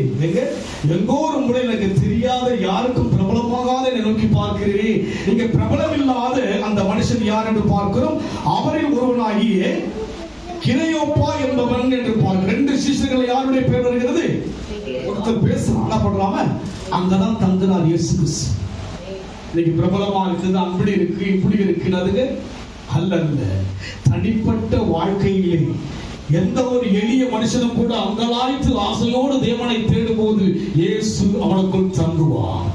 எங்கோ ஒரு முறை எனக்கு தெரியாத யாருக்கும் பிரபலமாகாத என்னை நோக்கி பார்க்கிறீரே. நீங்க பிரபலம் இல்லாத அந்த மனுஷன் யார் என்று பார்க்கிறோம். அவரில் ஒருவனாகிய கிரையோப்பா என்பவன் என்று பார்க்கிறோம். 2 சிஷ்யர்கள் யாருடைய பேர் வருகிறது? ஒருத்தர் பேசுறான், என்ன பண்றாம அங்கதான் தங்குனார் இயேசு கிறிஸ்து. இன்னைக்கு பிரபலமா இருக்குது, அப்படி இருக்கு, இப்படி இருக்குன்னு அல்ல. தனிப்பட்ட வாழ்க்கையிலே எந்த ஒரு எளிய மனுஷனும் கூட அங்கலாய்த்து ஆசையோடு தேவனை தேடும் போது இயேசு அவனுக்குள் தங்குவான்.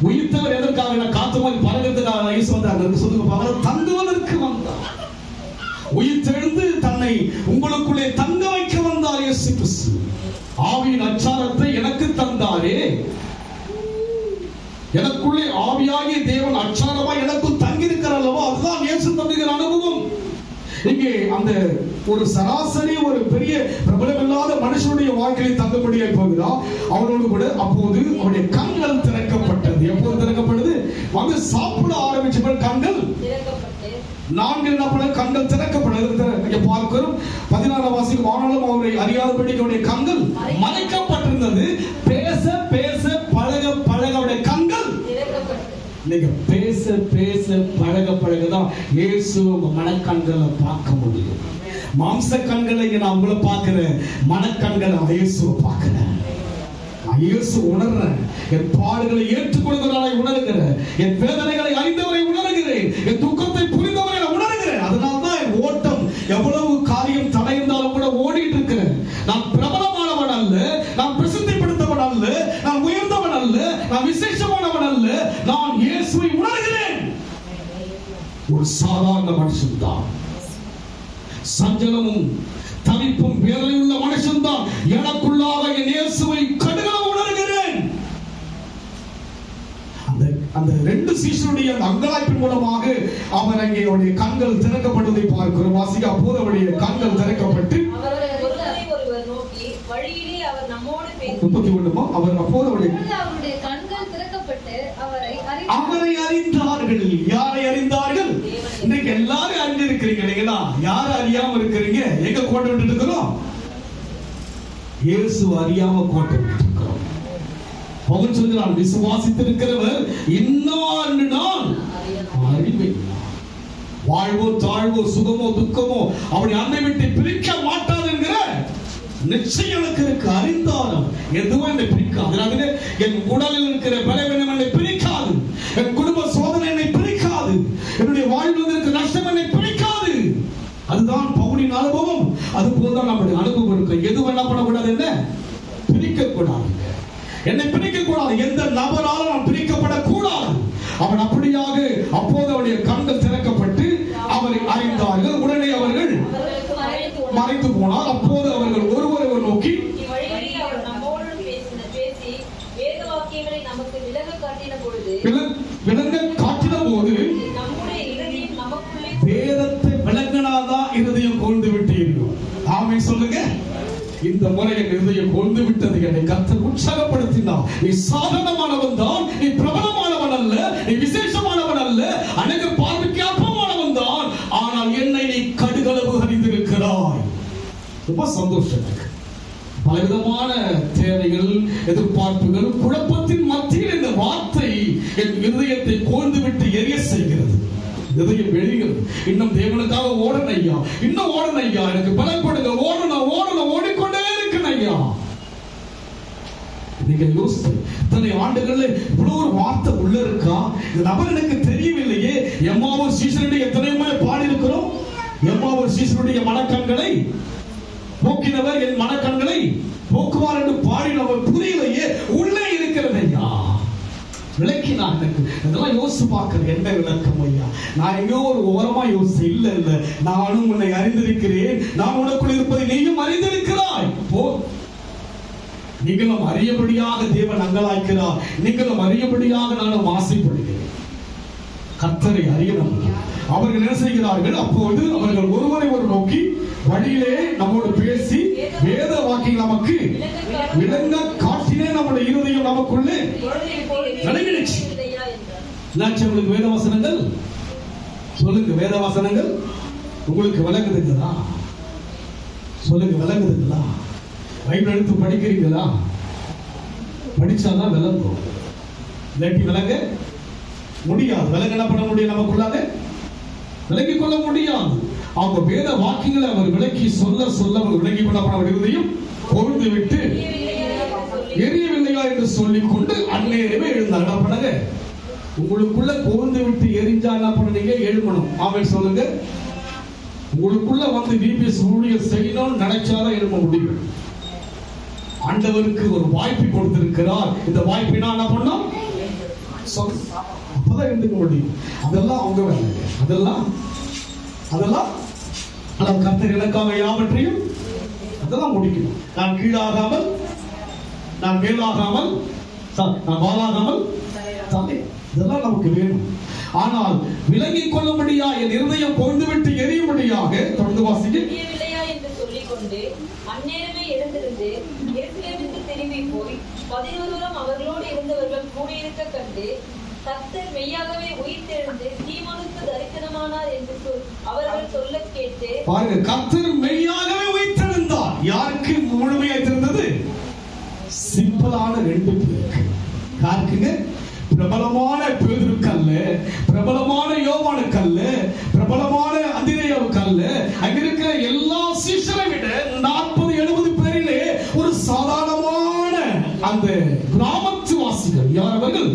உயிர்த்தவர் எதற்காக காத்து மாதிரி பழகிறதுக்காக இயேசு வந்தார் சொல்லுங்க, தங்குவதற்கு வந்தார். உயிர்த்தெழுந்து தன்னை உங்களுக்குள்ளே தங்க வைக்க வந்தார் இயேசு கிறிஸ்து. ஆவியின் அச்சாரத்தை எனக்கு தந்தாரே, எனக்குள்ளே ஆவியாகிய தேவன் அச்சாரமாய் எனக்குள் தங்கியிருக்கிறார் அல்லவா, அதுதான் இயேசு தங்குகிற அனுபவம். இங்கே அந்த ஒரு சராசரி ஒரு பெரிய பிரபலமில்லாத மனுஷனுடைய வாழ்க்கையில் தங்கும்படியாக போகிறார். அவனோடு கூட அப்போது அவருடைய கண்கள் திறக்கப்பட்டது. எப்போது திறக்கப்படுது? வந்து சாப்பிட ஆரம்பிச்ச கண்கள் கண்கள் திறக்கப்படுது. பார்க்கிறோம் 16 வாசிக்கும், ஆனாலும் அவரை அறியாதபடி அவருடைய கண்கள் மறைக்கப்பட்டிருந்தது. பேச பேச பழக பழக அவருடைய கண்கள் நீங்க பேச பேச பழக பழகதான் இயேசு உங்க மனக்கண்களை பார்க்க முடியும். மாம்ச கண்களை நான் உங்களை பார்க்கிறேன், மனக்கண்களை இயேசுவை பார்க்கிறேன். இயேசு உணர்றேன், என் பாடுகளை ஏற்றுக்கொள்கிறவரை உணர்கிறேன், என் வேதனைகளை அறிந்தவரை உணர்கிறேன், என் துக்கத்தை புரிந்தவரை உணர்கிறேன். அதனால்தான் என் ஓட்டம் எவ்வளவு காரியம் தடைந்தாலும் கூட ஓடிட்டு இருக்கிறேன். நான் பிரபலமானவன் அல்ல, நான் பிரசித்திப்படுத்தவன் அல்ல, நான் உயர்ந்தவன் அல்ல, நான் விசேஷமானவன் அல்ல, நான் இயேசுவை உணர்கிறேன். ஒரு சாதாரண மனுஷன் தான், சஞ்சலமும் தவிப்பும் வேதனையுள்ள மனுஷன் தான். எனக்குள்ளாக என் இயேசுவை கடுகள உணர்கிறேன். அந்த ரெண்டு சீஷருடைய அங்கலாய்ப்பின் மூலமாக அவர் அங்கே அவருடைய கண்கள் திறக்கப்படுவதை பார்க்கிறோம். வாசிக்க, அப்போது அவருடைய கண்கள் திறக்கப்பட்டு அவர் அப்போது அவருடைய கண்கள் திறக்கப்பட்டு அவரை அறிந்தார்கள். யாரை அறிந்தார்கள்? இன்னைக்கு எல்லாரும் அறிந்திருக்கிறீங்க இல்லைங்களா? யாரை அறியாம இருக்கிறீங்க? எங்க கோட்டை விட்டு இருக்கிறோம்? இயேசு அறியாம கோட்டை விட்டு இருக்கிறோம். பவுல் சொல்கிறான், விசுவாசித்திருக்கிறவர் இன்னும் நான் அறிவேன். வாழ்வோ தாழ்வோ சுகமோ துக்கமோ அவருடைய அன்பை விட்டு பிரிக்க மாட்டாது என்கிற நிச்சயம் எனக்கு இருக்கு. அறிந்தாலும் எதுவும் என்னை பிரிக்காது. அதனால என் உடலில் இருக்கிற பலவீனம் என்னை பிரிக்காது, என் குடும்ப சோதனை என்னை பிரிக்காது, என்னுடைய வாழ்வில் இருக்கிற நஷ்டம் என்னை பிரிக்காது. அதுதான் பவுலின் அனுபவம். அது போல்தான் நம்முடைய அனுபவம் இருக்கு. எதுவும் என்ன பண்ணக்கூடாது? என்ன பிரிக்க கூடாது, என்னை பிரிக்க கூடாது, எந்த நபராலும் நான் பிரிக்கப்படக்கூடாது. அவன் அப்படியாக அப்போது அவருடைய கண்கள் திறக்கப்பட்டு அவரை அறிந்தார்கள். உடனே அவர்கள் மறைத்து போனார். அப்போது அவர்கள் ஒருவரை நோக்கி விளங்க காட்டின போது வேதத்தை விளங்கினாதான் இருதயம் கொண்டு விட்டீர்கள். ஆமே சொல்லுங்க. இந்த முறை என் இருதயம் கொண்டு விட்டது. என்னை கர்த்தர் உற்சாகப்படுத்தினார். நீ சாதாரணமானவன் தான், நீ பிரபலமானவன் அல்ல, நீ விசேஷமானவன் அல்ல, அநேகர் பார்வைக்கு அற்பமானவன் தான், ஆனால் என்னை நீ கடுகளவு அறிந்திருக்கிறாய். ரொம்ப சந்தோஷம். பலவிதமான தேவைகள், எதிர்பார்ப்புகள், குழப்பத்தின் மத்தியில் இந்த வார்த்தை என் இருதயத்தை கொண்டு விட்டு எரிய செய்கிறது. இதயம் வெளிகிறது. இன்னும் தேவனுக்காக ஓடணும் ஐயா, இன்னும் ஓடணும் ஐயா, எனக்கு பலப்படுங்க, ஓடணும் ஓடணும், ஓடிக்கொண்டே இருக்கணும் ஐயா. நீங்க யோசித்து இத்தனை ஆண்டுகள்ல இவ்வளவு ஒரு வார்த்தை உள்ள இருக்கா? இந்த நபர் எனக்கு தெரியவில்லையே. எம்மாவூர் சீசனுடைய எத்தனையுமே பாடி இருக்கிறோம். எம்மாவூர் சீசனுடைய மனக்கண்களை போக்கினவர் என் மனக்கண்களை போக்குவார் என்று பாடினவர் புரியலையே, உள்ளே இருக்கிறது ஐயா. விளக்கினான். இதெல்லாம் யோசிச்சு பார்க்கிறேன். என்ன விளக்கம் ஐயா? நான் எங்கோ ஒரு ஓரமா யோசிச்சு இல்ல இல்ல, நானும் உன்னை அறிந்திருக்கிறேன், நான் உனக்குள் இருப்பதை நீயும் அறிந்திருக்கிறாய். போ, நீங்களும் அறியபடியாக தேவன் அங்கலாய்க்கிறார், நீங்களும் அறியபடியாக நானும் ஆசைப்படுகிறேன். கர்த்தரை அறியணும். அவர்கள் என்ன செய்கிறார்கள்? அப்போது அவர்கள் ஒருவரை ஒரு நோக்கி வழியிலே நம்மோடு பேசி வேத வாக்கியம் நமக்கு விளங்க காட்டினே நம்முடைய இருதயம் நமக்குள்ளே விளங்கிடுச்சு. உங்களுக்கு வேத வசனங்கள் சொல்லுங்க, வேத வசனங்கள் உங்களுக்கு விளங்குதுங்களா? சொல்லுங்க, விளங்குதுங்களா? பைபிள் எடுத்து படிக்கிறீங்களா? படிச்சாதான் விளங்கும், இல்லாட்டி விளங்க முடியாது. விளங்க என்ன பண்ண முடியும்? நமக்குள்ளாக விளங்கிக் கொள்ள முடியாது. அவங்க வேத வாக்கியங்களை அவர் விளக்கி சொல்ல சொல்ல அவர் விளங்கி கொள்ளப்பட இருதையும் பொழுது விட்டு எரியவில்லையா என்று என்று சொல்லிக் கொண்டு அந்நேரமே எழுந்தார். என்ன பண்ணுங்க, உங்களுக்குள்ள கோந்து விட்டு எரிஞ்சா என்ன பண்ணுங்க, எழுமணும். ஆமென் சொல்லுங்க. உங்களுக்குள்ள வந்து VBS ஊழியர் செய்யணும்னு நினைச்சாதான் எழும்ப முடியும். ஆண்டவருக்கு ஒரு வாய்ப்பு கொடுத்திருக்கிறார். இந்த வாய்ப்பை நான் என்ன பண்ணோம், அப்பதான் எழுந்துக்க முடியும். அதெல்லாம் அவங்க வேலை. அதெல்லாம் கர்த்தர் எனக்காக யாவற்றையும் அதெல்லாம் முடிக்கணும். நான் கீழாகாமல், நான் மேலாகாமல், நான் வாழாகாமல், இதெல்லாம் நமக்கு வேணும். ஆனால் விலகிக் கொள்ளும்படியா என் இருதயம் கொண்டுவிட்டு எரியும்படியாக தொடர்ந்து வாசிக்க என்று சொல்லிக் கொண்டு அந்நேரமே எழுந்திருந்து எருசலேமுக்கு திரும்பி போய் 11 அவர்களோடு இருந்தவர்கள் கூடியிருக்க கண்டு கர்த்தர் மெய்யாகவே உயிர்த்தெழுந்து சீமோனுக்கு தரிசனமானார் என்று அவர்கள் சொல்ல கேட்டு, பாருங்க, கர்த்தர் மெய்யாகவே உயிர்த்தெழுந்தார். யாருக்கு முழுமையாக இருந்தது? சிம்பிளான 2 பேருக்கு. யாருக்குங்க? பிரபலமான பேதுருக்கு அல்ல, பிரபலமான யோவானுக்கு அல்ல, பிரபலமான அந்திரேயாவுக்கு அல்ல. அங்க இருக்கிற எல்லா சீஷரை விட 40-70 பேரிலே ஒரு சாதாரணமான அந்த கிராமத்து வாசிகள். யார் அவர்கள்?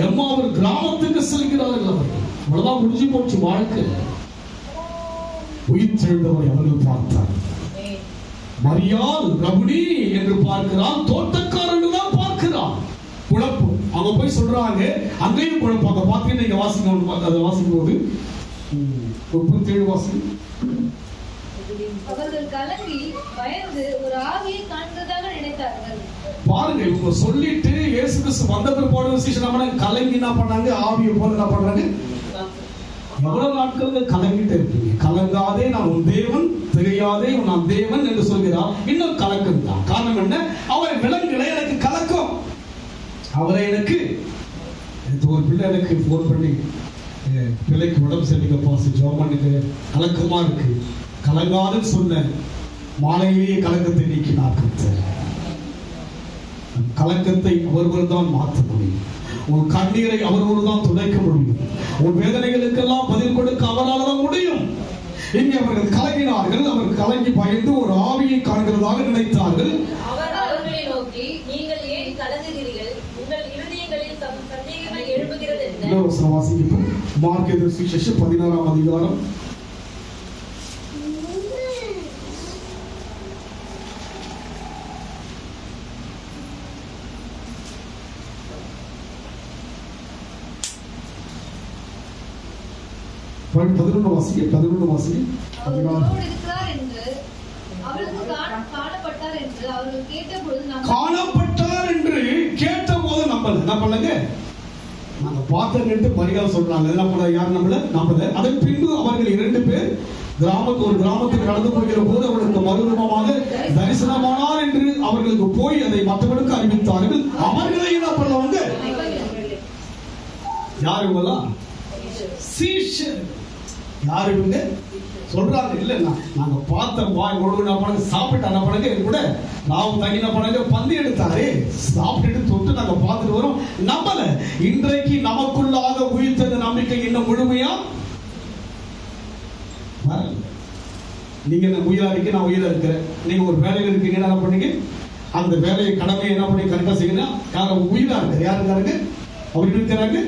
எம்மாவூர் கிராமத்துக்கு செல்கிறார்கள். அவர்கள் அவ்வளவுதான், முடிஞ்சு போச்சு வாழ்க்கை. உயிர்த்தெழுந்தவரை அவர்கள் பார்த்தார். மரியாள் ரபுனி என்று பார்க்கிறான், தோட்டக்காரன் தான் பார்க்கிறான். குழப்பம். அவங்க போய் சொல்றாங்க, அங்கேயும் குழப்பம். அங்க பார்த்தீங்கன்னா நீங்க வாசிக்கணும், அதை வாசிக்கும் போது 37 வாசிக்கும். அவர்கள் கலங்கி பயந்து ஒரு ஆவியை காண்கிறதாக நினைத்தார்கள். பாருங்க, இவங்க சொல்லிட்டு இயேசு கிறிஸ்து வந்த பிற்பாடு விசேஷம் கலங்கி என்ன பண்ணாங்க, ஆவியை போல என்ன பண்றாங்க. எவ்வளவு நாட்கள் கலங்கிட்டு இருப்பீங்க? கலங்காதே நான் உன் தேவன், தெரியாதே நான் தேவன் என்று சொல்கிறார். இன்னும் கலக்கம் தான். காரணம் என்ன? அவர் விலங்குகளை எனக்கு கலக்கம். அவரை எனக்கு ஒரு பிள்ளை எனக்கு போன் பண்ணி, பிள்ளைக்கு உடம்பு சரிங்க பாசு ஜோமனுக்கு கலக்கமா இருக்கு, கலங்காதுன்னு சொன்ன மாலையிலேயே கலக்கத்தை நீக்கினார் கர்த்தர். கலக்கத்தை அவர்கள் தான் மாற்ற முடியும். உன் கண்ணீரை அவர்கள் தான் துடைக்க முடியும். உன் வேதனைகளுக்கெல்லாம் பதில் கொடுக்க அவரால் தான் முடியும். இங்கே அவர்கள் கலங்கினார்கள். அவர் கலங்கி பயந்து ஒரு ஆவியை காண்கிறதாக நினைத்தார்கள். அவர் அவர்களை நோக்கி, நீங்கள் ஏன் கலங்குகிறீர்கள்? உங்கள் இருதயங்களில் சந்தேகங்கள் எழும்புகிறது என்ன? வாசிப்போம். மார்க் எழுதின சுவிசேஷம் 16ஆம் அதிகாரம் 11 வாசிக்க. 11 வாசிக்க. அவர்களோடு இருக்கிறார் என்று அவளுக்கு காணப்பட்டார் என்று அவர்கள் கேட்டபொழுது காணப்பட்டார் என்று கேட்டபோது நம்பல. என்ன பண்ணலங்க, நாங்க பார்த்தேன்னு பரிகாரம் சொல்றாங்க. என்ன பண்ண, யார் நம்பல. அதன் பின்பு அவர்கள் 2 பேர் ஒரு கிராமத்துக்கு நடந்து போகிற போது அவர்களுக்கு மறுரூபமாக தரிசனமானார் என்று அவர்களுக்கு போய் அதை மற்றவர்களுக்கு அறிவித்தார்கள். அவர்களை என்ன பண்ணவங்க யார்? இவங்கெல்லாம் சீஷர். யார் இவங்க? சொல்றாங்க, இல்ல நாங்க பார்த்த வாய் முழுவதும் சாப்பிட்டு என்ன பண்ணுங்க கூட நான் தங்கி என்ன பண்ணுங்க பந்தி எடுத்தாரு, சாப்பிட்டு தொட்டு நாங்க பார்த்துட்டு வரோம். நம்பல. இன்றைக்கு நமக்குள்ளாக உயிர்த்தது நம்பிக்கை இன்னும் முழுமையா வரல. நீங்க என்ன உயிரா இருக்கு, நான் உயிரா இருக்கிறேன். நீங்க ஒரு வேலையில் இருக்கீங்க, என்ன பண்ணீங்க, அந்த வேலையை கடமையை என்ன பண்ணி கரெக்டா செய்யணும். யாரும் உயிரா இருக்காரு, யாரு இருக்காருங்க, அவர் இருக்கிறாங்க.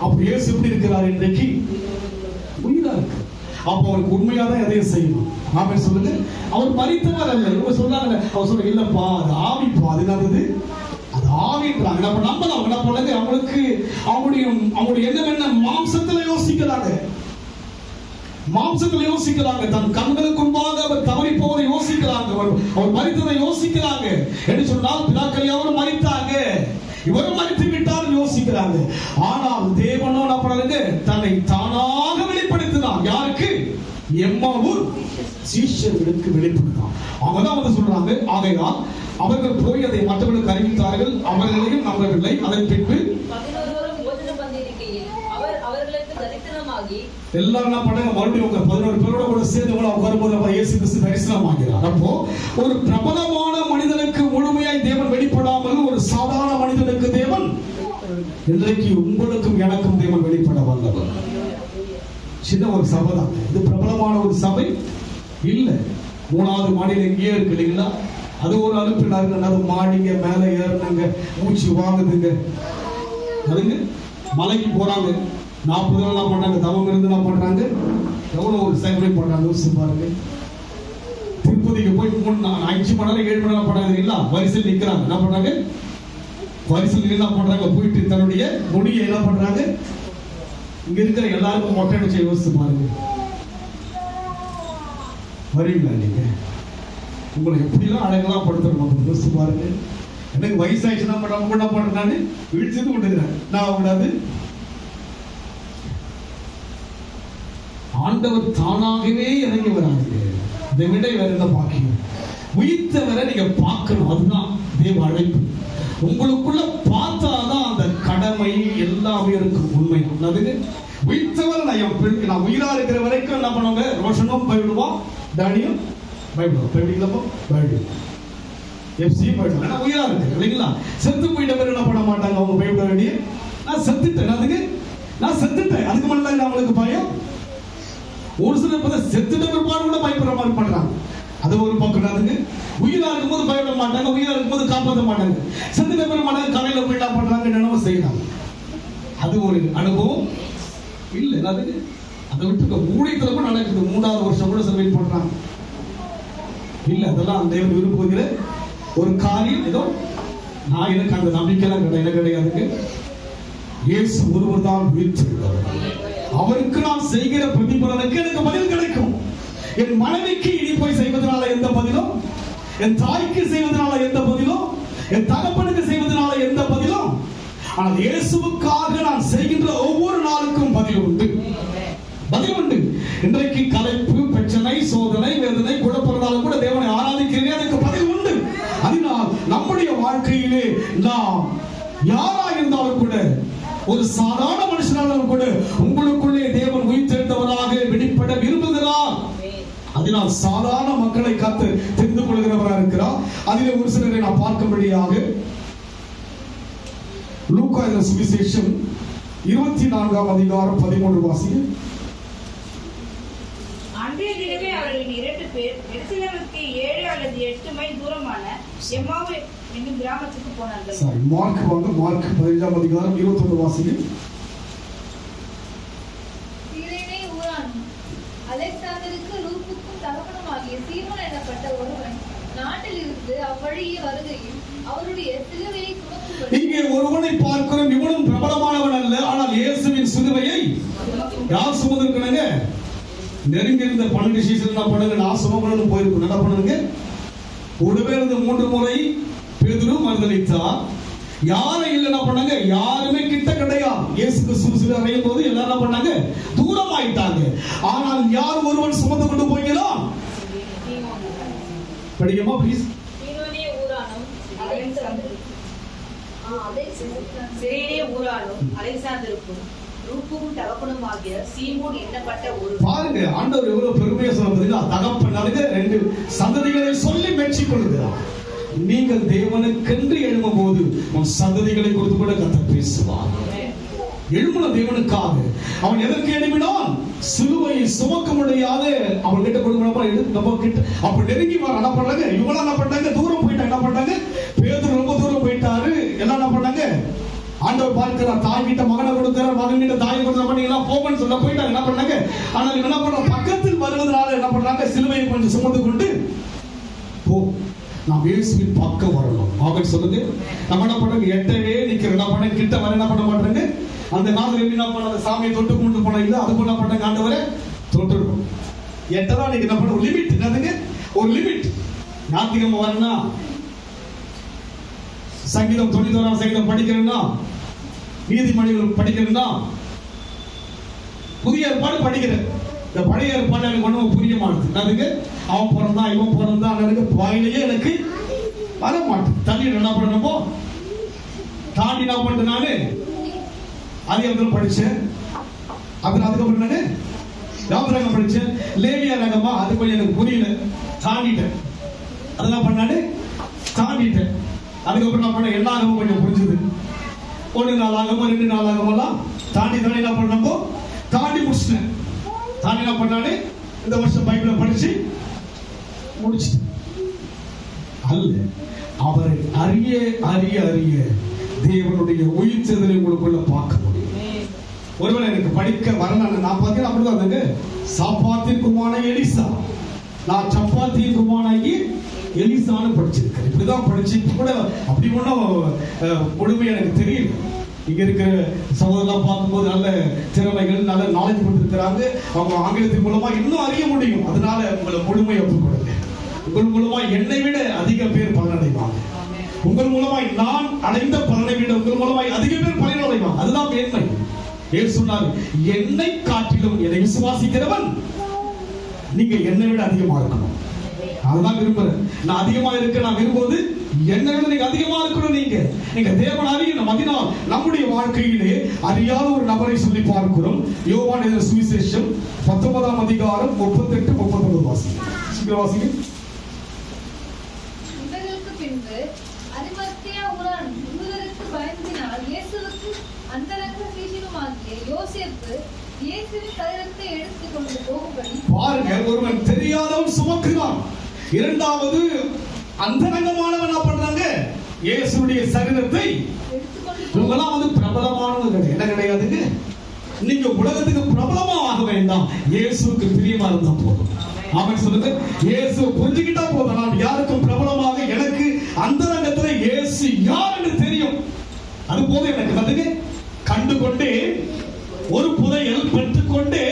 அப்ப இயேசு எப்படி இருக்கிறார்? இன்றைக்கு உயிரா இருக்கு. அப்போ அவருக்கு உண்மையாதான் எதையும் செய்யணும். ஆமென் சொல்லுங்க. அவர் மரித்தவர் அல்ல. இவங்க சொல்றாங்க, அவர் சொல்ற இல்லப்பா அது ஆவிப்பா, அது என்னது, அது ஆவின்றாங்க. நம்ம நம்பலாம். என்ன பண்ணுங்க, அவங்களுக்கு அவங்களுடைய என்ன மாம்சத்துல யோசிக்கிறாங்க. மாம்சத்தில் யோசிக்கிறாங்க. தன் கண்களுக்கு முன்பாக அவர் தவறி போவதை யோசிக்கிறாங்க. அவர் மரித்ததை யோசிக்கிறாங்க. என்று சொன்னால் பிதாக்கள் யாரும் மரித்தாங்க, இவரும் மரித்து விட்டார் யோசிக்கிறாங்க. ஆனால் தேவனோ என்ன பண்ணாங்க, தன்னை தானாக வெளிப்படுத்தினார். யாருக்கு? எம்மாவூர் சீஷர்களுக்கு வெளிப்படுத்தினார். அவங்கதான் வந்து சொல்றாங்க. ஆகையால் அவர்கள் போய் அதை மற்றவர்களுக்கு அறிவித்தார்கள். அவர்களையும் நம்பவில்லை. அதன் பின்பு எல்லாரும் என்ன பண்ணாங்க, மறுபடியும் 11 பேரோட கூட சேர்ந்து உட்காரும்போது இயேசு கிறிஸ்து தரிசனமாகிறார். அப்போ ஒரு பிரபலமான மனிதனுக்கு முழுமையாய் தேவன் வெளிப்படாமல் ஒரு சாதாரண மனிதனுக்கு தேவன் இன்றைக்கு உங்களுக்கும் எனக்கும் தேவன் வெளிப்பட வல்லவர். சின்ன ஒரு சபை தான் இது, பிரபலமான ஒரு சபை இல்ல. 3வது மாடியில் எங்கேயோ இருக்கு இல்லைங்களா, அது ஒரு அனுப்பினாருங்க. அது மாடிங்க மேலே ஏறினாங்க, மூச்சு வாங்குதுங்க. அதுங்க மலைக்கு போறாங்க, 40 நாள் என்ன பண்றாங்க, தவம் இருந்து என்ன பண்றாங்க, எவ்வளவு ஒரு சேக்ரிஃபைஸ் பண்றாங்க யோசிச்சு பாருங்க. திருப்பதிக்கு போய் 5 மணி நேரம் 7 மணி நேரம் பண்றாங்க இல்ல, வரிசையில் நிக்கிறாங்க. என்ன பண்றாங்க, வரிசையில் என்ன பண்றாங்க, போயிட்டு தன்னுடைய முடியை என்ன பண்றாங்க, இங்க இருக்கிற எல்லாருக்கும் மொட்டை அடிச்சு யோசிச்சு பாருங்க. வரீங்களா நீங்க? உங்களை எப்படிலாம் அழகெல்லாம் படுத்துறோம் யோசிச்சு பாருங்க. எனக்கு வயசாயிடுச்சுன்னா பண்றாங்க, என்ன பண்றேன், நான் வீழ்ச்சிட்டு கொண்டுக்கிறேன். நான் கூடாது. ஆண்டவர் தானாகவே இறங்கி வராங்க. இதை விட வேற என்ன பாக்கியம்? உயிர்த்தவரை நீங்க பார்க்கணும். அதுதான் தேவ அழைப்பு. உங்களுக்குள்ள பார்த்தாதான் அந்த கடமை எல்லாமே இருக்கும். உண்மை அதுக்கு உயிர்த்தவர் நான் உயிரா இருக்கிற வரைக்கும் என்ன பண்ணுவாங்க, ரோஷனும் போயிடுவான், தானியும் பயப்படுவோம். பயப்படுங்களப்போ பயப்படும், எஃப்சியும் பயப்படுவாங்க. உயிரா இருக்கு இல்லைங்களா? செத்து போயிட்ட பேர் என்ன பண்ண மாட்டாங்க, அவங்க பயப்பட வேண்டிய. நான் செத்துட்டேன், அதுக்கு நான் செத்துட்டேன், அதுக்கு முன்னாடி அவங்களுக்கு பயம். ஒரு சிலர் செத்துட்ட பிற்பாடு கூட பயப்படுற மாதிரி பண்றாங்க. அது ஒரு பக்கம். அதுக்கு உயிரா இருக்கும்போது பயப்பட மாட்டாங்க, உயிரா இருக்கும்போது காப்பாற்ற மாட்டாங்க. செத்துட்ட பேர் மாட்டாங்க, கரையில போய் என்ன பண்றாங்க, நினைவு செய்யறாங்க. அது ஒரு அனுபவம் இல்லை. அதுக்கு அதை விட்டு ஊழியத்துல கூட நடக்குது. 3வது வருஷம் கூட சர்வை பண்றாங்க. இல்ல அதெல்லாம் தேவன் விரும்புகிற ஒரு காரியம். ஏதோ நான் எனக்கு அந்த நம்பிக்கைலாம் கிடையாதுங்க. இயேசு ஒருவர் தான் உயிர்த்தெழுந்தவர். அவருக்கு நான் செய்கிற பிரதிபலனுக்கு எனக்கு பதில் கிடைக்கும். என் மனைவிக்கு இனி போய் செய்வதனால எந்த பதிலும், என் தாய்க்கு செய்வதனால எந்த பதிலும், என் தகப்பனுக்கு செய்வதனால எந்த பதிலும். ஆனால் இயேசுவுக்காக நான் செய்கின்ற ஒவ்வொரு நாளுக்கும் பதில் உண்டு, பதில் உண்டு. இன்றைக்கு கலைப்பு, பிரச்சனை, சோதனை, வேதனை, குழப்பறதாலும் கூட தேவனை ஆராதிக்கிறேன், எனக்கு பதில் உண்டு. அதனால் நம்முடைய வாழ்க்கையிலே நாம் யாரா இருந்தாலும் கூட, ஒரு சாதாரண மனுஷனாலும் கூட உங்களுக்குள்ளே தேவன் உயிர்த்தெழுந்தவராக வெளிப்பட விரும்புகிறார். அதனால் சாதாரண மக்களை காத்து தெரிந்து கொள்கிறவராக இருக்கிறார். அதிலே ஒரு சிலரை நான் பார்க்கும்படியாக லூக்கா சுவிசேஷம் 24ஆம் அதிகாரம் 13 வாசிங்க. அன்றைய தினமே அவர்களின் 2 பேர் எருசலேமுக்கு 7 அல்லது 8 மைல் தூரமான எம்மாவு என்னும் கிராமத்துக்கு போனார்கள். மார்க் வாங்க, மார்க் 15ஆம் அதிகாரம் 21 வாசிங்க. சீரேனே ஊரானும் அலெக்சாந்தருக்கு ரூப்புக்கும் தகப்பனுமாகிய சீமோன் எனப்பட்ட ஒருவன் நாட்டில் இருந்து அவ்வழியே வருகையில் அவருடைய சிலுவையை சுமக்கும். இங்கே ஒருவனை பார்க்கிறோம், இவனும் பிரபலமானவன் அல்ல, ஆனால் இயேசுவின் சிலுவையை யார் சுமந்திருக்கிறாங்க? நெருங்கி இருந்த 12 சீசன் என்ன பண்ணுங்க, நான் சுமக்கணும்னு போயிருக்கோம். என்ன பண்ணுங்க, கூடவே இருந்து 3 முறை பேதுரு மறுதலித்தார். யாரும் இல்லை என்ன பண்ணாங்க, யாருமே கிட்ட கிடையாது. இயேசு கிறிஸ்து சிலுவை அறையும் போது எல்லாரும் என்ன பண்ணாங்க, தூரம் ஆயிட்டாங்க. ஆனால் யார் ஒருவன் சுமந்து கொண்டு போகிறான்? படிக்கமா ப்ளீஸ். சீமோனே ஊரானும் அலெக்சாந்தருக்கும் ரூப்புக்கும் தகப்பனும் ஆகிய சீமோன் என்னப்பட்ட ஒரு. பாருங்க ஆண்டவர் எவ்வளவு பெருமையா சொல்றதுன்னா, தகப்பன் 2 சந்ததிகளை சொல்லி மெச்சிக் கொள்கிறார். நீங்கள் தேவனுக்கென்று எழும்பும் போது உன் சந்ததிகளை கொடுத்து கூட கர்த்தர் பேசுவார். எழும்பின தேவனுக்காக. அவன் எதற்கு எழுப்பினான்? சிலுவையை சுமக்க முடியாத அவன் கிட்ட கொடுக்கணும். அப்ப நெருங்கி என்ன பண்ணாங்க, இவங்க என்ன பண்ணாங்க, தூரம் போயிட்டாங்க. என்ன பண்ணாங்க, பேதுரு ரொம்ப தூரம் போயிட்டாரு. எல்லாம் என்ன பண்ணாங்க, ஆண்டவர் பார்க்கிறார். தாய் கிட்ட மகனை கொடுக்கிறார், மகன் கிட்ட தாயை கொடுத்த பண்ணீங்களா போகன்னு சொல்ல போயிட்டாங்க. என்ன பண்ணாங்க, ஆனால் என்ன பண்ற, பக்கத்தில் வருவதனால என்ன பண்றாங்க, சிலுவையை கொஞ்சம் சுமந்து கொண்டு போ, நாம் இயேசுவின் பக்கம் வரணும் அப்படின்னு சொல்லுங்க. நம்ம என்ன பண்றாங்க, எட்டவே நிக்கிறோம். என்ன பண்ண, கிட்ட வர என்ன பண்ண மாட்டாங்க. அந்த நாள் என்ன பண்ண, சாமியை தொட்டு கொண்டு போனீங்களா, அதுக்கு என்ன பண்ணாங்க, ஆண்டவரை தொட்டுருக்கோம். எட்டதான் நீங்க என்ன பண்ண, ஒரு லிமிட் என்னதுங்க, ஒரு லிமிட். ஞாயிற்றுக்கிழமை வரணும்னா சங்கீதம் 91ஆம் சங்கீதம் படிக்கிறேன்னா, நீதிமொழிகள் படிக்கிறேன்னா, புதிய ஏற்பாடு படிக்கிறேன். இந்த பழைய ஏற்பாடு எனக்கு ஒன்றும் புரிய மாட்டேது. அதுக்கு அவன் பிறந்தான், இவன் பிறந்தான், எனக்கு வாயிலேயே எனக்கு வர மாட்டேன். தண்ணி என்ன பண்ணணுமோ தாண்டி என்ன பண்ணிட்டேன். நானு அதிகாரத்தில் படிச்சேன். அதுக்கப்புறம் நானு யாத்திராகம் படிச்சேன். லேவியா ரகமா அது கொஞ்சம் எனக்கு புரியல, தாண்டிட்டேன். அதெல்லாம் பண்ணாரு, தாண்டிட்டேன். அதுக்கப்புறம் நான் பண்ண எல்லாரும் கொஞ்சம் புரிஞ்சுது. 1 நாளாகமோ 2 நாளாகமெல்லாம் தாண்டி என்ன பண்ணப்போ தாண்டி முடிச்சிட்டேன். தாண்டி என்ன பண்ணாரு, இந்த வருஷம் பைபிளை படிச்சு முடிச்சிட்டேன். அல்ல, அவரை அறிய அறிய அறிய தேவனுடைய உயிர்த்தெழுதலை உங்களுக்குள்ள பார்க்க முடியும். ஒருவேளை எனக்கு படிக்க வரல, நான் பார்த்தீங்கன்னா அப்படிதான் சாப்பாத்தின் குமார எலிசா, நான் சப்பாத்தின் குமாராகி எலிசான்னு படிச்சிருக்கேன். இப்படிதான் படிச்சு கூட அப்படி ஒன்றும் முழுமை எனக்கு தெரியல. இங்க இருக்கிற சகோதரலாம் பார்க்கும்போது நல்ல திறமைகள், நல்ல நாலேஜ் கொடுத்திருக்கிறாங்க. அவங்க ஆங்கிலத்தின் மூலமா இன்னும் அறிய முடியும். அதனால உங்களை முழுமை ஒப்புக்கொடுங்க. உங்கள் மூலமா என்னை விட அதிக பேர் பலனடைவாங்க. உங்கள் மூலமாய் நான் அடைந்த பலனை விட உங்கள் மூலமாய் அதிக பேர் பலனடைவாங்க. அதுதான் மேன்மை. ஏன் சொன்னார், என்னை காட்டிலும் என்னை விசுவாசிக்கிறவன் நீங்க என்னை விட அதிகமா இருக்கணும். அதுதான் விரும்புறேன். நான் அதிகமா இருக்க நான் விரும்புவது என்னை விட நீங்க அதிகமா இருக்கணும். நீங்க தேவன் அறியணும். அதனால் நம்முடைய வாழ்க்கையிலே அறியாத ஒரு நபரை சொல்லி பார்க்கிறோம். யோவான் எழுதின சுவிசேஷம் 19ஆம் அதிகாரம் 38 39 வாசிங்க. இவர்களுக்கு பின்பு அரிமத்தியா ஊரான் யூதருக்கு பயந்தினால் இயேசுவுக்கு அந்தரங்க சீஷனுமாகிய யோசேப்பு இயேசுவின் சரீரத்தை எடுத்துக் கொண்டு போகும்படி. பாருங்க, ஒருவன் தெரியாதவன் சுமக்கிறான். இரண்டாவது அந்தரங்கமானவன் என்ன பண்றாங்க, இயேசுடைய சரீரத்தை இவங்கெல்லாம் பிரபலமானவங்க என்ன கிடையாதுங்க. நீங்க உலகத்துக்கு பிரபலமா ஆக வேண்டாம், இயேசுக்கு பிரியமா இருந்தா போதும். ஆமென் சொல்லுங்க. இயேசு புரிஞ்சுக்கிட்டா போதும். நான் யாருக்கும் பிரபலமாக எனக்கு அந்தரங்கத்துல இயேசு யார் என்று தெரியும், அது போதும் எனக்கு. வந்துங்க கண்டு கொண்டு ஒரு புதையல் பெற்றுக்கொண்டு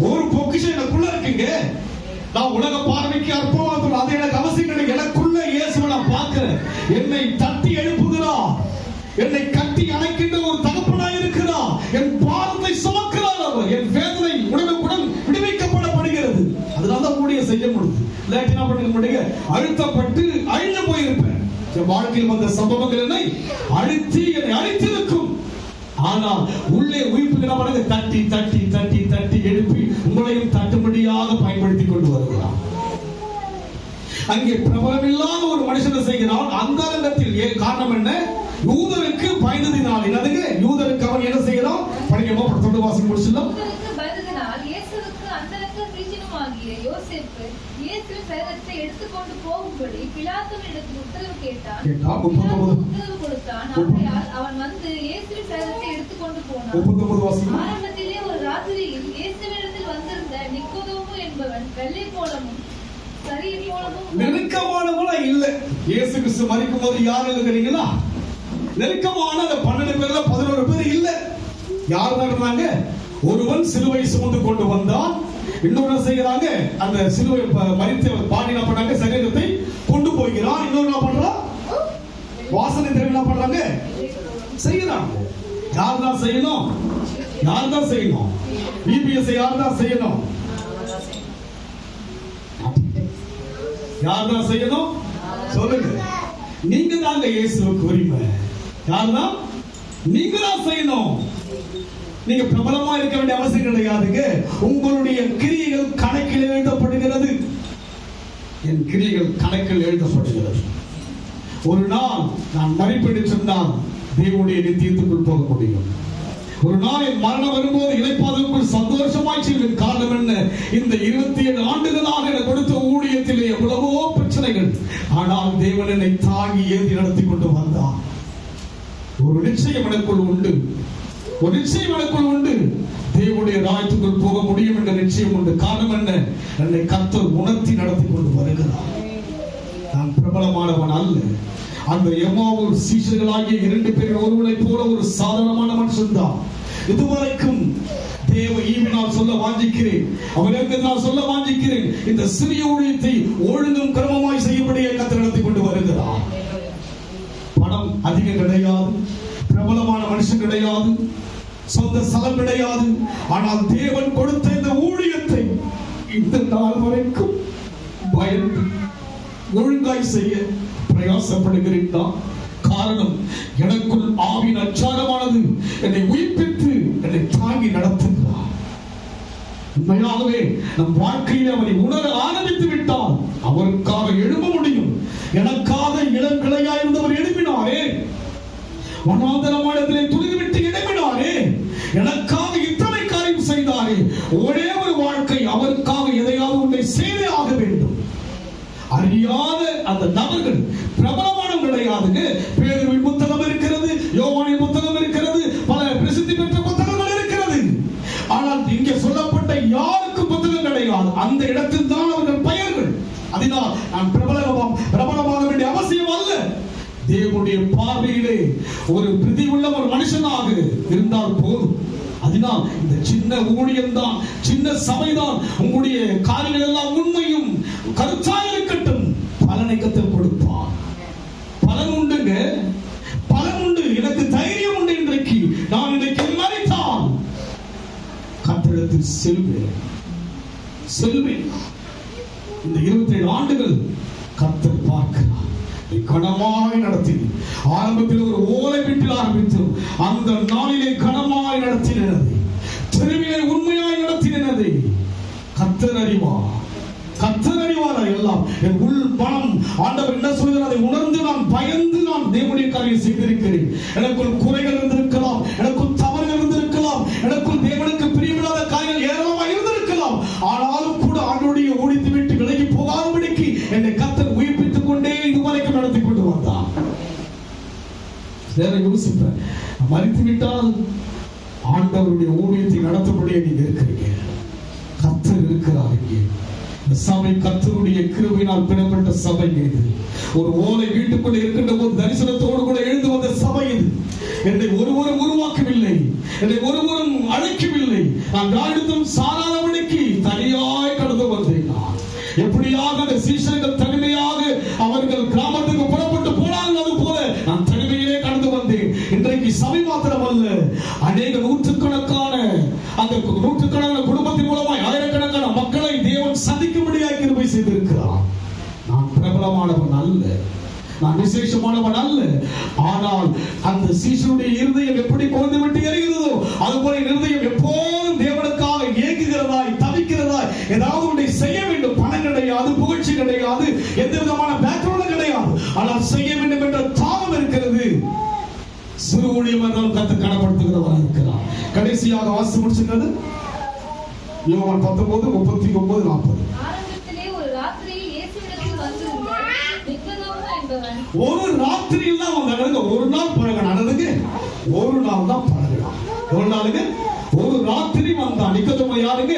ஒரு பொக்கிஷம் எனக்குள்ள இருக்குங்க. நான் உலக பார்வைக்கு அற்பமாக அது எனக்கு அவசியம் இல்லை. எனக்குள்ள இயேசுவை நான் பார்க்கிறேன். என்னை தட்டி எழுப்புகிறார், என்னை கட்டி அணைக்கின்ற ஒரு தகப்பனாய் இருக்கிறார். என் பாரத்தை சுமக்கிறார் அவர். என் வேதனை உடனுக்குடன் விடுவிக்கப்படுகிறது. அதனால்தான் ஊழியம் செய்ய முடியுது. இல்லாட்டி என்ன பண்ண முடியுங்க, அழுத்தப்பட்டு அழிஞ்சு போயிருப்பேன். என் வாழ்க்கையில் வந்த சம்பவங்கள் என்னை அழுத்தி என்னை அழித்திருக்கும். ஆனால் உள்ளே உயிர்ப்புகளை தட்டி தட்டி தட்டி தட்டி எழுப்பி உங்களையும் தட்டும்படியாக பயன்படுத்திக் கொண்டு வருகிறார். அங்கே பிரபலமில்லாத ஒரு மனுஷனை செய்கிறான். அந்த அரங்கத்தில் காரணம் என்ன, யூதருக்கு பயந்ததினால். என்னதுங்க, யூதருக்கு அவன் என்ன செய்கிறான், படிக்கமா தொடர்ந்து வாசிக்க முடிச்சிடலாம். இயேசுவுக்கு அந்தரங்க சீஷனுமாகிய யோசேப்பு இயேசுவின் சரீரத்தை எடுத்துக்கொண்டு போகும்படி பிலாத்துவினிடத்தில் உத்தரவு கேட்டான். உத்தரவு கொடுத்தான். ஆகையால் அவன் வந்து இயேசுவின் சரீரத்தை எடுத்துக்கொண்டு போனான். ஆரம்பத்திலே ஒரு ராத்திரியில் இயேசுவினிடத்தில் வந்திருந்த நிக்கோதேமு என்பவன் வெள்ளை போலமும் சரி போலமும் நெருக்கமானவனா இல்ல. இயேசு கிறிஸ்து மரிக்கும் போது யார் இருக்கிறீங்களா, நெருக்கமான அந்த 12 பேர்ல 11 பேர் இல்ல. யார் தான் இருந்தாங்க, ஒருவன் சிலுவை சுமந்து கொண்டு வந்தான். இன்னொரு செய்யறாங்க, அந்த சிலுவை மரித்து பாடின பண்ணாங்க, சரீரத்தை கொண்டு போகிறான். இன்னொரு என்ன பண்றான், வாசனை திரவியம் என்ன பண்றாங்க, செய்யறாங்க. யார் தான் செய்யணும், யார் தான் செய்யணும், பிபிஎஸ் யார் தான் செய்யணும், யார் தான் செய்யணும் சொல்லுங்க. நீங்க தாங்க இயேசுவுக்கு உரிமை. யார் தான், நீங்க தான் செய்யணும். நீங்க பிரபலமா இருக்க வேண்டிய அவசியம் கிடையாதுங்க. உங்களுடைய கிரியைகள் கணக்கில் எழுதப்படுகிறது. என் கிரியைகள் கணக்கில் எழுதப்படுகிறது. ஒரு நாள் நான் மறிப்பென்று சொன்னால் தேவனுடைய நித்தியத்துக்குள் போக முடியும். ஒரு நாள் என் மரணம் வரும்போது இளைப்பாதலுக்குள் சந்தோஷமாய் செல்வேன். காரணம் என்ன, இந்த 27 ஆண்டுகளாக எனக்கு கொடுத்த ஊழியத்திலே எவ்வளவோ பிரச்சனைகள், ஆனால் தேவன் என்னை தாங்கி ஏந்தி நடத்தி கொண்டு வந்தார். ஒரு நிச்சயம் எனக்குள் உண்டு, ஒரு நிச்சயம் எனக்குள் உண்டு, தேவனுடைய ராஜ்யத்துக்குள் போக முடியும் என்ற நிச்சயம் உண்டு. காரணம் என்ன, என்னை கர்த்தர் உணர்த்தி நடத்தி கொண்டு வருகிறார். நான் பிரபலமானவன் அல்ல. அந்த எம்மாவூர் சீஷர்களாகிய 2 பேர் ஒருவனை போல ஒரு சாதாரணமான மனுஷன் தான். இதுவரைக்கும் தேவ ஈவினால் சொல்ல வாஞ்சிக்கிறேன், அவருக்கு நான் சொல்ல வாஞ்சிக்கிறேன், இந்த சிறிய ஊழியத்தை ஒழுங்கும் கிரமமாய் செய்யப்படியே கர்த்தர் நடத்தி கொண்டு வருகிறார். பணம் அதிகம் கிடையாது, பிரபலமான மனுஷன் கிடையாது, சொந்த ஸ்தலம் கிடையாது. ஆனால் தேவன் கொடுத்த இந்த ஊழியத்தை இந்த நாள் வரைக்கும் பயந்து ஒழுங்காய் செய்ய பிரயாசப்படுகிறேன். காரணம், எனக்குள் ஆவின் அச்சாரமானது என்னை உயிர்ப்பித்து என்னை தாங்கி நடத்துகிறார். உண்மையாகவே நம் வாழ்க்கையில் அவரை உணர ஆரம்பித்து விட்டால் அவருக்காக எழும்ப முடியும். எனக்காக இளம் கிளையாய் இருந்தவர் எழுப்பினாரே, வனாந்தரமானதிலே துணிவிட்டு எழுப்பினாரே, எனக்காக இத்தனை காரியம் செய்தாரே. ஒரே ஒரு வாழ்க்கை அவருக்காக எதையாவது ஒன்றை செய்தே ஆக வேண்டும். அறியாத அந்த நபர்கள் பிரபலமானம் கிடையாதுங்க. பேதுருவின் புத்தகம் இருக்கிறது, யோவானின் புத்தகம் இருக்கிறது, பல பிரசித்தி பெற்ற புத்தகங்கள் இருக்கிறது. ஆனால் இங்கே சொல்லப்பட்ட யாருக்கும் புத்தகம் கிடையாது. அந்த இடத்தில் தான் அவர்கள் பெயர்கள். அதனால் நான் பிரபலமாக வேண்டிய அவசியம் அல்ல. தேவனுடைய பார்வையிலே ஒரு பிரதி உள்ள ஒரு மனுஷனாக இருந்தால் போதும். அதனால் இந்த சின்ன ஊழியம் தான், சின்ன சபைதான், உங்களுடைய காரியங்கள் எல்லாம் உண்மையும் கருத்தாய் இருக்கட்டும். பலனை கத்தர் கொடுப்பார். பலன் உண்டுங்க, பலன் உண்டு. எனக்கு தைரியம் உண்டு. இன்றைக்கு நான் இன்றைக்கு மறைத்தான் கத்தரிடத்தில் செல்வேன். இந்த 27 ஆண்டுகள் கத்தர் பார்க்கிறார். கனமாய் நடத்தி ஆரம்பத்தில் ஒரு ஓலை வீட்டில் ஆரம்பித்தோம். அந்த நாளிலே கனமாய் நடத்தினது, தெருவிலே உண்மையாய் நடத்தினது கத்தர் அறிவார். கத்தர் அறிவார் எல்லாம். என் உள் பணம் ஆண்டவர் என்ன சொல்கிறார் அதை உணர்ந்து நான் பயந்து நான் தேவனுடைய காரியம் செய்திருக்கிறேன். எனக்குள் குறைகள் இருந்திருக்கலாம், எனக்குள் தவறுகள் இருந்திருக்கலாம், எனக்குள் தேவனுக்கு பிரியமில்லாத காரியங்கள் ஏராளமாக இருந்திருக்கலாம். ஆனாலும் கூட ஆண்டவருடைய ஊழியத்தை விட்டு விலகி போகாதபடிக்கு என்னை கத்தர் உயிர்ப்பித்துக் கொண்டே இதுவரைக்கும் நடத்தி கொண்டு வந்தார். யோசிப்பேன், மறித்து விட்டால் ஆண்டவருடைய ஊழியத்தை நடத்தபடியே நீங்க இருக்கிறீங்க. கத்தர் இருக்கிறார். இங்கே சபை கர்த்தருடைய கிருபையினால் பிறப்பட்ட சபை இது. ஒரு ஓலை வீட்டுக்குள்ள இருக்கின்ற போது தரிசனத்தோடு கூட எழுந்து வந்த சபை இது. என்னை ஒருவரும் உருவாக்கவில்லை, என்னை ஒருவரும் அழைக்கவில்லை. நான் யாரிடத்தும் சாராதபடிக்கு தனியாய் கடந்து வந்தேன். நான் எப்படியாக அந்த சீஷர்கள் தனிமையாக அவர்கள் கிராமத்துக்கு புறப்பட்டு போனார்கள், அது போல நான் தனிமையிலே கடந்து வந்தேன். இன்றைக்கு சபை மாத்திரமல்ல, அநேக நூற்றுக்கணக்கான அந்த நூற்றுக்கணக்கான குடும்பத்தின் மூலமாய் ஆயிரக்கணக்கான மக்களை தேவன் சந்திக்கும்படியாக கிருபை செய்திருக்கிறார். நான் பிரபலமானவன் அல்ல, நான் விசேஷமானவன் அல்ல. ஆனால் அந்த சீஷனுடைய இருதயம் எப்படி கொண்டு விட்டு எரிகிறதோ அதுபோல இருதயம் எப்போதும் தேவனுக்காக ஏங்குகிறதாய் தவிக்கிறதாய் ஏதாவது ஒன்றை செய்ய வேண்டும். பணம் கிடையாது, புகழ்ச்சி கிடையாது, எந்த விதமான பேக்ரவுண்ட் கிடையாது. ஆனால் செய்ய வேண்டும் என்ற தாகம் இருக்கிறது. சிறு ஊழியம் என்றால் கர்த்தர் கனப்படுத்துகிறவராக இருக்கிறார். கடைசியாக வாசி முடிச்சுக்கிறது யோவான் 19:39-40. ஆரம்பத்திலே ஒரு ராத்திரியில் இயேசுவிடத்தில் வந்திருந்த நிக்கதோமு என்பவன். ஒரு ராத்திரியில் தான் வந்தாங்க. ஒரு நாள் பழகினானுங்க, ஒரு நாள் தான் பழகினான். ஒரு நாளுங்க ஒரு ராத்திரி வந்தான். நிக்கதோமு யாருங்க?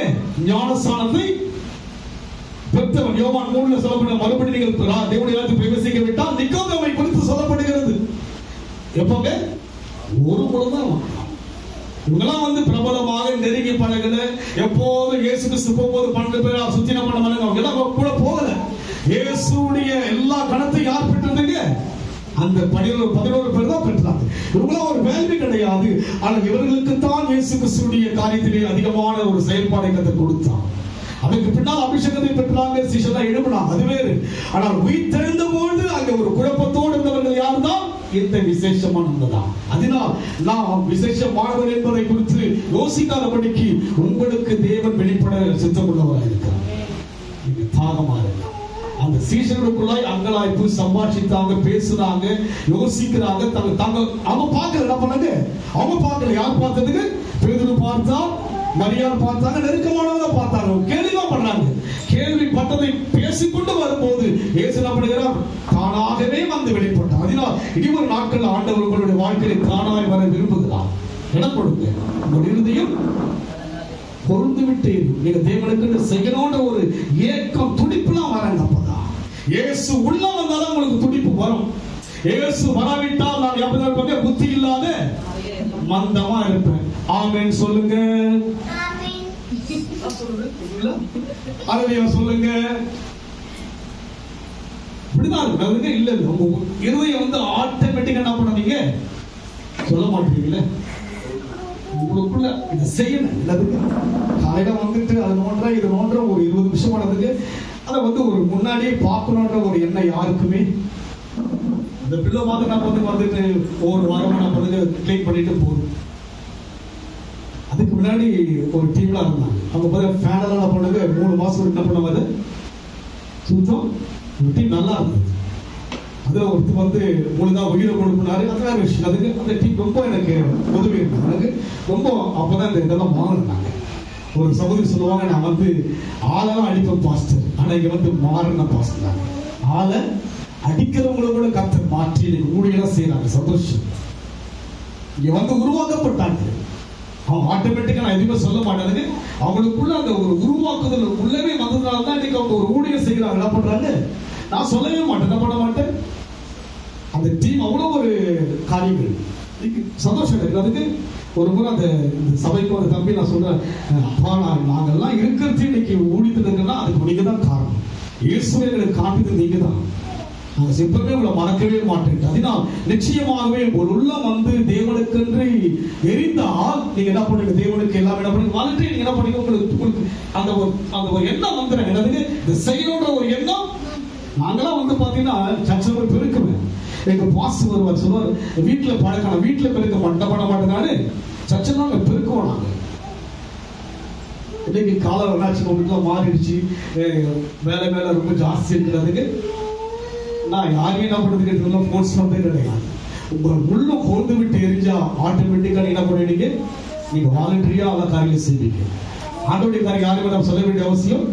ஞானஸ்நானத்தை பெற்றவன். யோவான் 3 சொல்லப்படுற மறுபடி நீங்கள் தேவனுடைய ராஜ்யத்தில் பிரவேசிக்க விட்டால் நிக்கதோமை குறித்து சொல்லப்படுகிறது. எப்போங்க? ஒரு முறைதான். இவங்கெல்லாம் வந்து பிரபலமாக நெருங்கி பழகல. எப்போதும் இயேசு கிறிஸ்து போகும்போது 12 பேர் சுத்தின பண்ண மாதிரி அவங்க எல்லாம் கூட போகல. இயேசுடைய எல்லா கணத்தையும் யார் பெற்றதுங்க? அந்த 11 பேர் தான் பெற்றாங்க. இவங்களாம் ஒரு வேள்வி கிடையாது. ஆனால் இவர்களுக்கு தான் இயேசு கிறிஸ்துடைய காரியத்திலே அதிகமான ஒரு செயல்பாடை கற்றுக் கொடுத்தார். அதுக்கு பின்னால் அபிஷேகத்தை பெற்றாங்க, சீஷர்கள் எழுப்பினாங்க, அது வேறு. ஆனால் உயிர் தெழுந்த பொழுது அங்கே ஒரு குழப்பத்தோடு இருந்தவர்கள் யார் தான்? இந்த விசேஷமானவங்கதான். அதனால் நாம் விசேஷமானவர் என்பதை குறித்து யோசிக்காதபடிக்கு உங்களுக்கு தேவன் வெளிப்பட சித்தமுள்ளவராக இருக்கிறார். நீங்க தாகமா இருக்க அந்த சீஷர்களுக்குள்ளாய் அங்கலாய்ப்பு சம்பாஷித்தாங்க, பேசுறாங்க, யோசிக்கிறாங்க. அவங்க பார்க்கல, என்ன பண்ணாங்க? அவங்க பார்க்கல. யார் பார்த்ததுக்கு? பேதுரு பார்த்தா, மரியாள் பார்த்தாங்க, நெருக்கமானவங்க பார்த்தாங்க, கேள்விதான் பண்ணாங்க. கேள்விப்பட்டதை பேசிக்கொண்டு வரும்போது இயேசு என்ன பண்ணுகிறார்? தானாகவே வந்து வெளிப்பட்டார். அதனால் இனிவரு நாட்கள் ஆண்டவர் உங்களுடைய வாழ்க்கையை தானாய் வர விரும்புகிறார். இடம் கொடுங்க. உங்கள் இருதயம் பொருந்து விட்டு நீங்க தேவனுக்கு செய்யணும்ன்ற ஒரு ஏக்கம் துடிப்புலாம் வராங்க. அப்பதான் இயேசு உள்ள வந்தாலும் உங்களுக்கு துடிப்பு வரும். இயேசு வராவிட்டால் நான் எப்பதான் புத்தி இல்லாத மந்தமா இருப்பேன். ஆமென் சொல்லுங்க. அல்லேலூயா சொல்லுங்க. இப்படிதான் இருக்கு. இல்ல உங்க இருதயம் வந்து ஆட்டோமேட்டிக்கா என்ன பண்ணுவீங்க? சொல்ல மாட்டீங்கல்ல. உங்களுக்குள்ள இதை செய்யணும். காலையில வந்துட்டு அது நோன்ற இது நோன்ற ஒரு 20 நிமிஷம் ஆனதுக்கு அதை வந்து ஒரு முன்னாடியே பார்க்கணுன்ற ஒரு எண்ணம் யாருக்குமே. இந்த பிள்ளை மாதிரி நான் வந்துட்டு ஒரு வாரம் நான் வந்து கிளீன் பண்ணிட்டு போதும். அதுக்கு முன்னாடி ஒரு டீம்லாம் இருந்தாங்க. அவங்க பார்த்து ஃபேனெல்லாம் பண்ணுங்க 3 மாசம் என்ன பண்ணுவாங்க சுத்தம். டீம் நல்லா இருந்தது. அதில் ஒருத்தர் வந்து முழுதாக உயிரை கொடுப்பினாரு. அது வேறு விஷயம். அதுக்கு அந்த டீம் ரொம்ப எனக்கு உதவி இருந்தது. எனக்கு ரொம்ப அப்போதான் இந்த இதெல்லாம் மாறினாங்க. ஒரு சகோதரி சொல்லுவாங்க, நான் வந்து ஆளெல்லாம் அடிப்பேன் பாஸ்டர், ஆனால் இங்கே வந்து மாறின பாஸ்டர். ஆளை அடிக்கிறவங்களை கூட கர்த்தர் மாற்றி இன்னைக்கு ஊழியெல்லாம் செய்யறாங்க. சந்தோஷம். இங்க வந்து உருவாக்கப்பட்டாங்க. அவங்க ஆட்டோமேட்டிக்கா நான் எதுவுமே சொல்ல மாட்டேனுங்க, அவங்களுக்குள்ள அந்த ஒரு உருவாக்குதல் உள்ளவே வந்ததுனால தான் இன்னைக்கு அவங்க ஒரு ஊழியம் செய்யறாங்க. என்ன பண்றாங்க நான் சொல்லவே மாட்டேன், என்ன பண்ண மாட்டேன். அந்த டீம் அவ்வளவு ஒரு காரியங்கள். சந்தோஷம் இருக்கிறதுக்கு ஒரு முறை அந்த சபைக்கு ஒரு தம்பி நான் சொல்றேன், அப்பா நாங்கெல்லாம் இருக்கிறது இன்னைக்கு ஊழியத்துக்குன்னா அதுக்கு நீங்க தான் காரணம். இயேசுவை எங்களுக்கு காண்பித்தது நீங்க தான். நாங்கள் எப்பவுமே உங்களை மறக்கவே மாட்டேன். அதனால் நிச்சயமாகவே ஒரு உள்ளம் வந்து தேவனுக்கு எரிந்தால் நீங்க என்ன பண்ணுங்க, தேவனுக்கு எல்லாம் என்ன பண்ணுங்க, வாழ்க்கை நீங்க என்ன பண்ணுங்க, உங்களுக்கு அந்த ஒரு எண்ணம் வந்துடும். என்னது இந்த செய்யணுன்ற ஒரு எண்ணம். நாங்களாம் வந்து பாத்தீங்கன்னா சர்ச்சை பெருக்குவேன். எங்க பாஸ் வருவார், சொல்லுவார் வீட்டுல பழக்கம், வீட்டுல பெருக்க பண்ண மாட்டேனாரு சர்ச்சை நாங்க பெருக்குவோம். நாங்க இன்னைக்கு காலம் என்னாச்சு, உங்களுக்கு மாறிடுச்சு, வேலை மேல ரொம்ப ஜாஸ்தி இருக்கிறதுக்கு நான் யாரையும் என்ன பண்றதுக்கு போர்ஸ் பண்ணவே கிடையாது. உங்க உள்ள கொண்டு விட்டு எரிஞ்சா ஆட்டோமேட்டிக்கா என்ன பண்ணுவீங்க, நீங்க வாலண்டரியா எல்லா காரியம் செய்வீங்க. ஆட்டோடைய காரியம் யாருமே நம்ம சொல்ல வேண்டிய அவசியம்.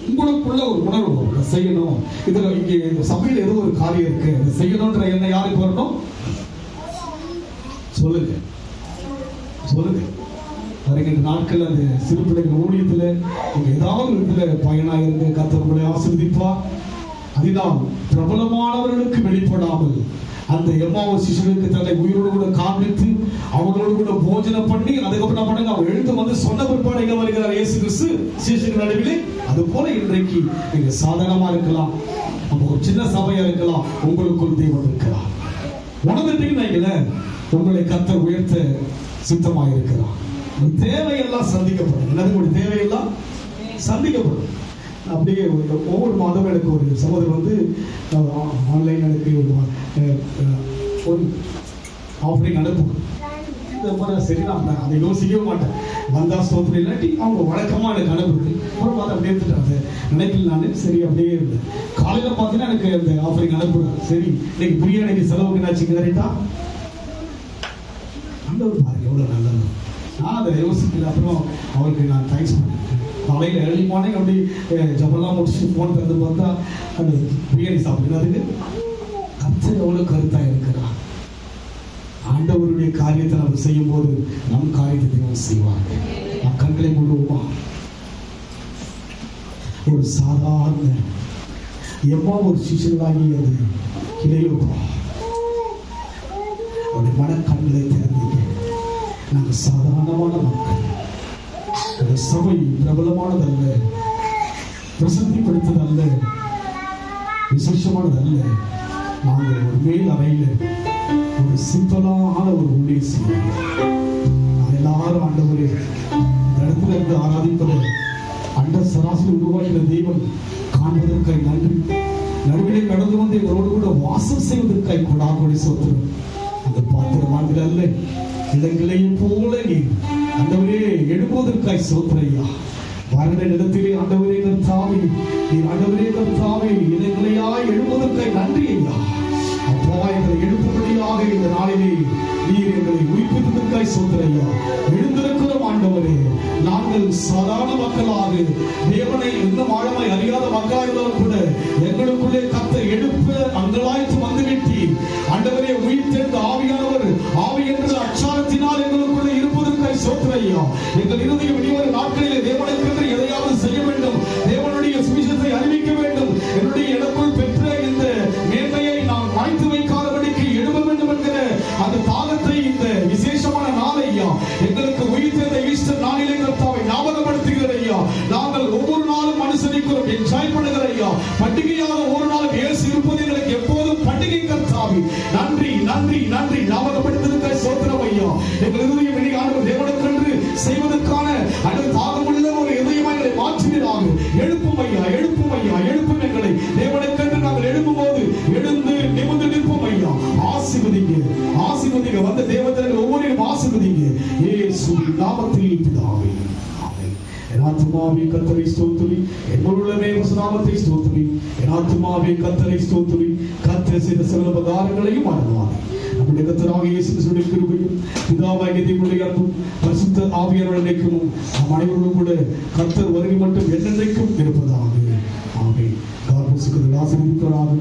உங்களுக்குள்ள ஒரு உணர்வு இதை செய்யணும், இதுல இங்க சபையில ஏதோ ஒரு காரியம் இருக்கு, இதை செய்யணும்ன்ற என்ன யாருக்கு வரணும் சொல்லுங்க சொல்லுங்க. வருகின்ற நாட்கள் அந்த சிறு பிள்ளைகள் ஊழியத்துல நீங்க ஏதாவது விதத்துல பயனாயிருங்க. கர்த்தர் உங்களை ஆசீர்வதிப்பா. அதனால் பிரபலமானவர்களுக்கு வெளிப்படாமல் அந்த எம்மாவூர் சிசுகளுக்கு தன்னை உயிரோடு கூட காண்பித்து அவங்களோடு கூட போஜனம் பண்ணி அதுக்கப்புறம் பண்ணுங்க அவங்க எழுந்து வந்து சொன்ன பிற்பாடு எங்க வருகிறார் இயேசு கிறிஸ்து சிசுகள் நடுவிலே. அது போல இன்றைக்கு நீங்க சாதாரணமா இருக்கலாம், நம்ம ஒரு சின்ன சபையா இருக்கலாம், உங்களுக்குள் தேவன் இருக்கிறார். உணர்ந்துட்டீங்கன்னா உங்களை கர்த்தர் உயர்த்த சித்தமாக இருக்கிறார். தேவையெல்லாம் சந்திக்கப்படும். என்னது தேவையெல்லாம் சந்திக்கப்படும். அப்படியே ஒவ்வொரு மாதம் எனக்கு ஒரு சகோதரர் வந்து ஆன்லைன் எனக்கு ஒரு ஆஃபரிங் அனுப்பும். இந்த மாதிரி சரி நான் அதை யோசிக்கவே மாட்டேன். வந்தா ஸ்தோத்திரம், இல்லாட்டி அவங்க வழக்கமாக எனக்கு அனுப்புது. அப்புறம் அதை அப்படியே எடுத்துட்டாங்க நினைக்கல. நான் சரி அப்படியே இருந்தேன். காலையில் பார்த்தீங்கன்னா எனக்கு அந்த ஆஃபரிங் அனுப்புறேன். சரி இன்னைக்கு பிரியாணிக்கு செலவுக்கு என்னாச்சு கரெக்டா ஆண்டவர் பாருங்க எவ்வளோ நல்லது. நான் அதை யோசிக்கல. அப்புறம் அவருக்கு நான் தேங்க்ஸ் பண்ணேன். காலையில் ஏர்லி மார்னிங் அப்படி ஜபெல்லாம் முடிச்சுட்டு ஃபோன் தந்து பார்த்தா அந்த பிரியாணி சாப்பிடுறதுக்கு கர்த்தர் எவ்வளோ கருத்தாக இருக்கிறார். ஆண்டவருடைய காரியத்தை நம்ம செய்யும் போது நம் காரியத்தை தேவன் செய்வாங்க. நம் கண்களை முழுவதுமா ஒரு சாதாரண ஒரு சிசுகளாகியது கிளையோப்பா அவருடைய மனக்கண்களை திறந்தீங்க. நாங்கள் சாதாரணமான மக்கள், சபை பிரபலமானதல்ல, பிரசந்திப்படுத்ததல்ல, விசேஷமானதல்ல. நாங்கள் ஒரு மேல் அறையில ஒரு சிம்பிளான ஒரு ஊழியை செய்வோம். எல்லாரும் ஆண்டவரே இந்த இடத்துல இருந்து ஆராதிப்பது அண்ட சராசரி உருவாக்கிற தெய்வம் காண்பதற்காய் நன்றி. நடுவிலே கடந்து வந்து எங்களோடு கூட வாசம் செய்வதற்காய் கொடாகொடி சொத்துரும். அந்த பாத்திரம் மாதிரி அல்ல, இளங்கிளையும் போல நீ ஆண்டவரே எழுப்புவதற்காய் சோத்திரையா. வறண்ட நிலத்திலே ஆண்டவரே கர்த்தாவே, நீர் ஆண்டவரே கர்த்தாவே இளங்கிளையாய் எழுப்புவதற்காய் நன்றி ஐயா. அப்பா எங்களை எழுப்பும்படியாக இந்த நாளிலே நீர் எங்களை உயிர்ப்பித்ததற்காய் சோத்திரையா. எழுந்திருக்கிறோம் ஆண்டவரே. நாங்கள் சாதாரண மக்களாக தேவனை இன்னும் ஆழமாய் அறியாத மக்களாக கூட எங்களுக்குள்ளே கர்த்தர் எழுப்ப அங்கலாய்த்து வந்துவிட்டு ஆண்டவரே உயிர்த்தெழுந்த ஆவியானவர் ஆவி என்ற அச்சாரத்தினால் எங்களுக்குள்ளே இருப்பதற்காய் சோத்திரையா. எங்கள் இறுதிய வெளிவரும் நாட்களிலே தேவனுக்கு எதையாவது செய்ய வேண்டும், தேவனுடைய சுவிசேஷத்தை அறிவிக்க வேண்டும். என்னுடைய எனக்குள் பெற்ற இந்த மேன்மையை நான் மறைத்து வைக்காதபடிக்கு எழுத வேண்டும் என்கிற அந்த தாகத்தை இந்த விசேஷமான நாள் ஐயா எங்களுக்கு உயிர்த்தெழுந்த ஈஸ்டர் நாளிலே கர்த்தாவை ஞாபகப்படுத்துகிற ஐயா. நாங்கள் ஒவ்வொரு நாளும் அனுசரிக்கிறோம், என்ஜாய் பண்ணுகிற ஐயா. பண்டிகையாக ஒரு நாளும் இயேசு இருப்பது எங்களுக்கு எப்போதும் பண்டிகை கர்த்தாவே. நன்றி நன்றி நன்றி. ஞாபகப்படுத்துவதற்காக சோத்திரம் ஐயா. எங்கள் இறுதிய வெளியான தேவனுக்கென்று செய்வதற்கான அந்த தாகமுள்ள ஒரு இதயமாக எங்களை மாற்றுகிறாங்க. எழுப்பும் ஐயா, எழுப்பும் ஐயா, எழுப்பும் எங்களை. தேவனுக்கென்று நாங்கள் எழுப்பும் போது எழுந்து நிமிர்ந்து நிற்போம் ஐயா. ஆசீர்வதிங்க, ஆசீர்வதிங்க. வந்த தேவதர்கள் ஒவ்வொருவரையும் ஆசீர்வதிங்க இயேசுவின் நாமத்தில் பிதாவே. என் ஆத்துமாவே கர்த்தரை ஸ்தோத்திரி, என் முழுமே நாமத்தை ஸ்தோத்திரி. என் ஆத்துமாவே கர்த்தரை ஸ்தோத்திரி. கர்த்தர் செய்த சகல உபகாரங்களையும் மறவாதே. நம்முடைய கர்த்தராகிய இயேசு கிறிஸ்துவின் கிருபையும் பிதாவாகிய தேவனுடைய அன்பும் பரிசுத்த ஆவியானவருடைய ஐக்கியமும் நம் அனைவரோடும் கூட கர்த்தர் வருகை மட்டும் என்னென்றைக்கும் இருப்பதாக. ஆமென். God bless you. ஆசீர்வதிப்பாராக.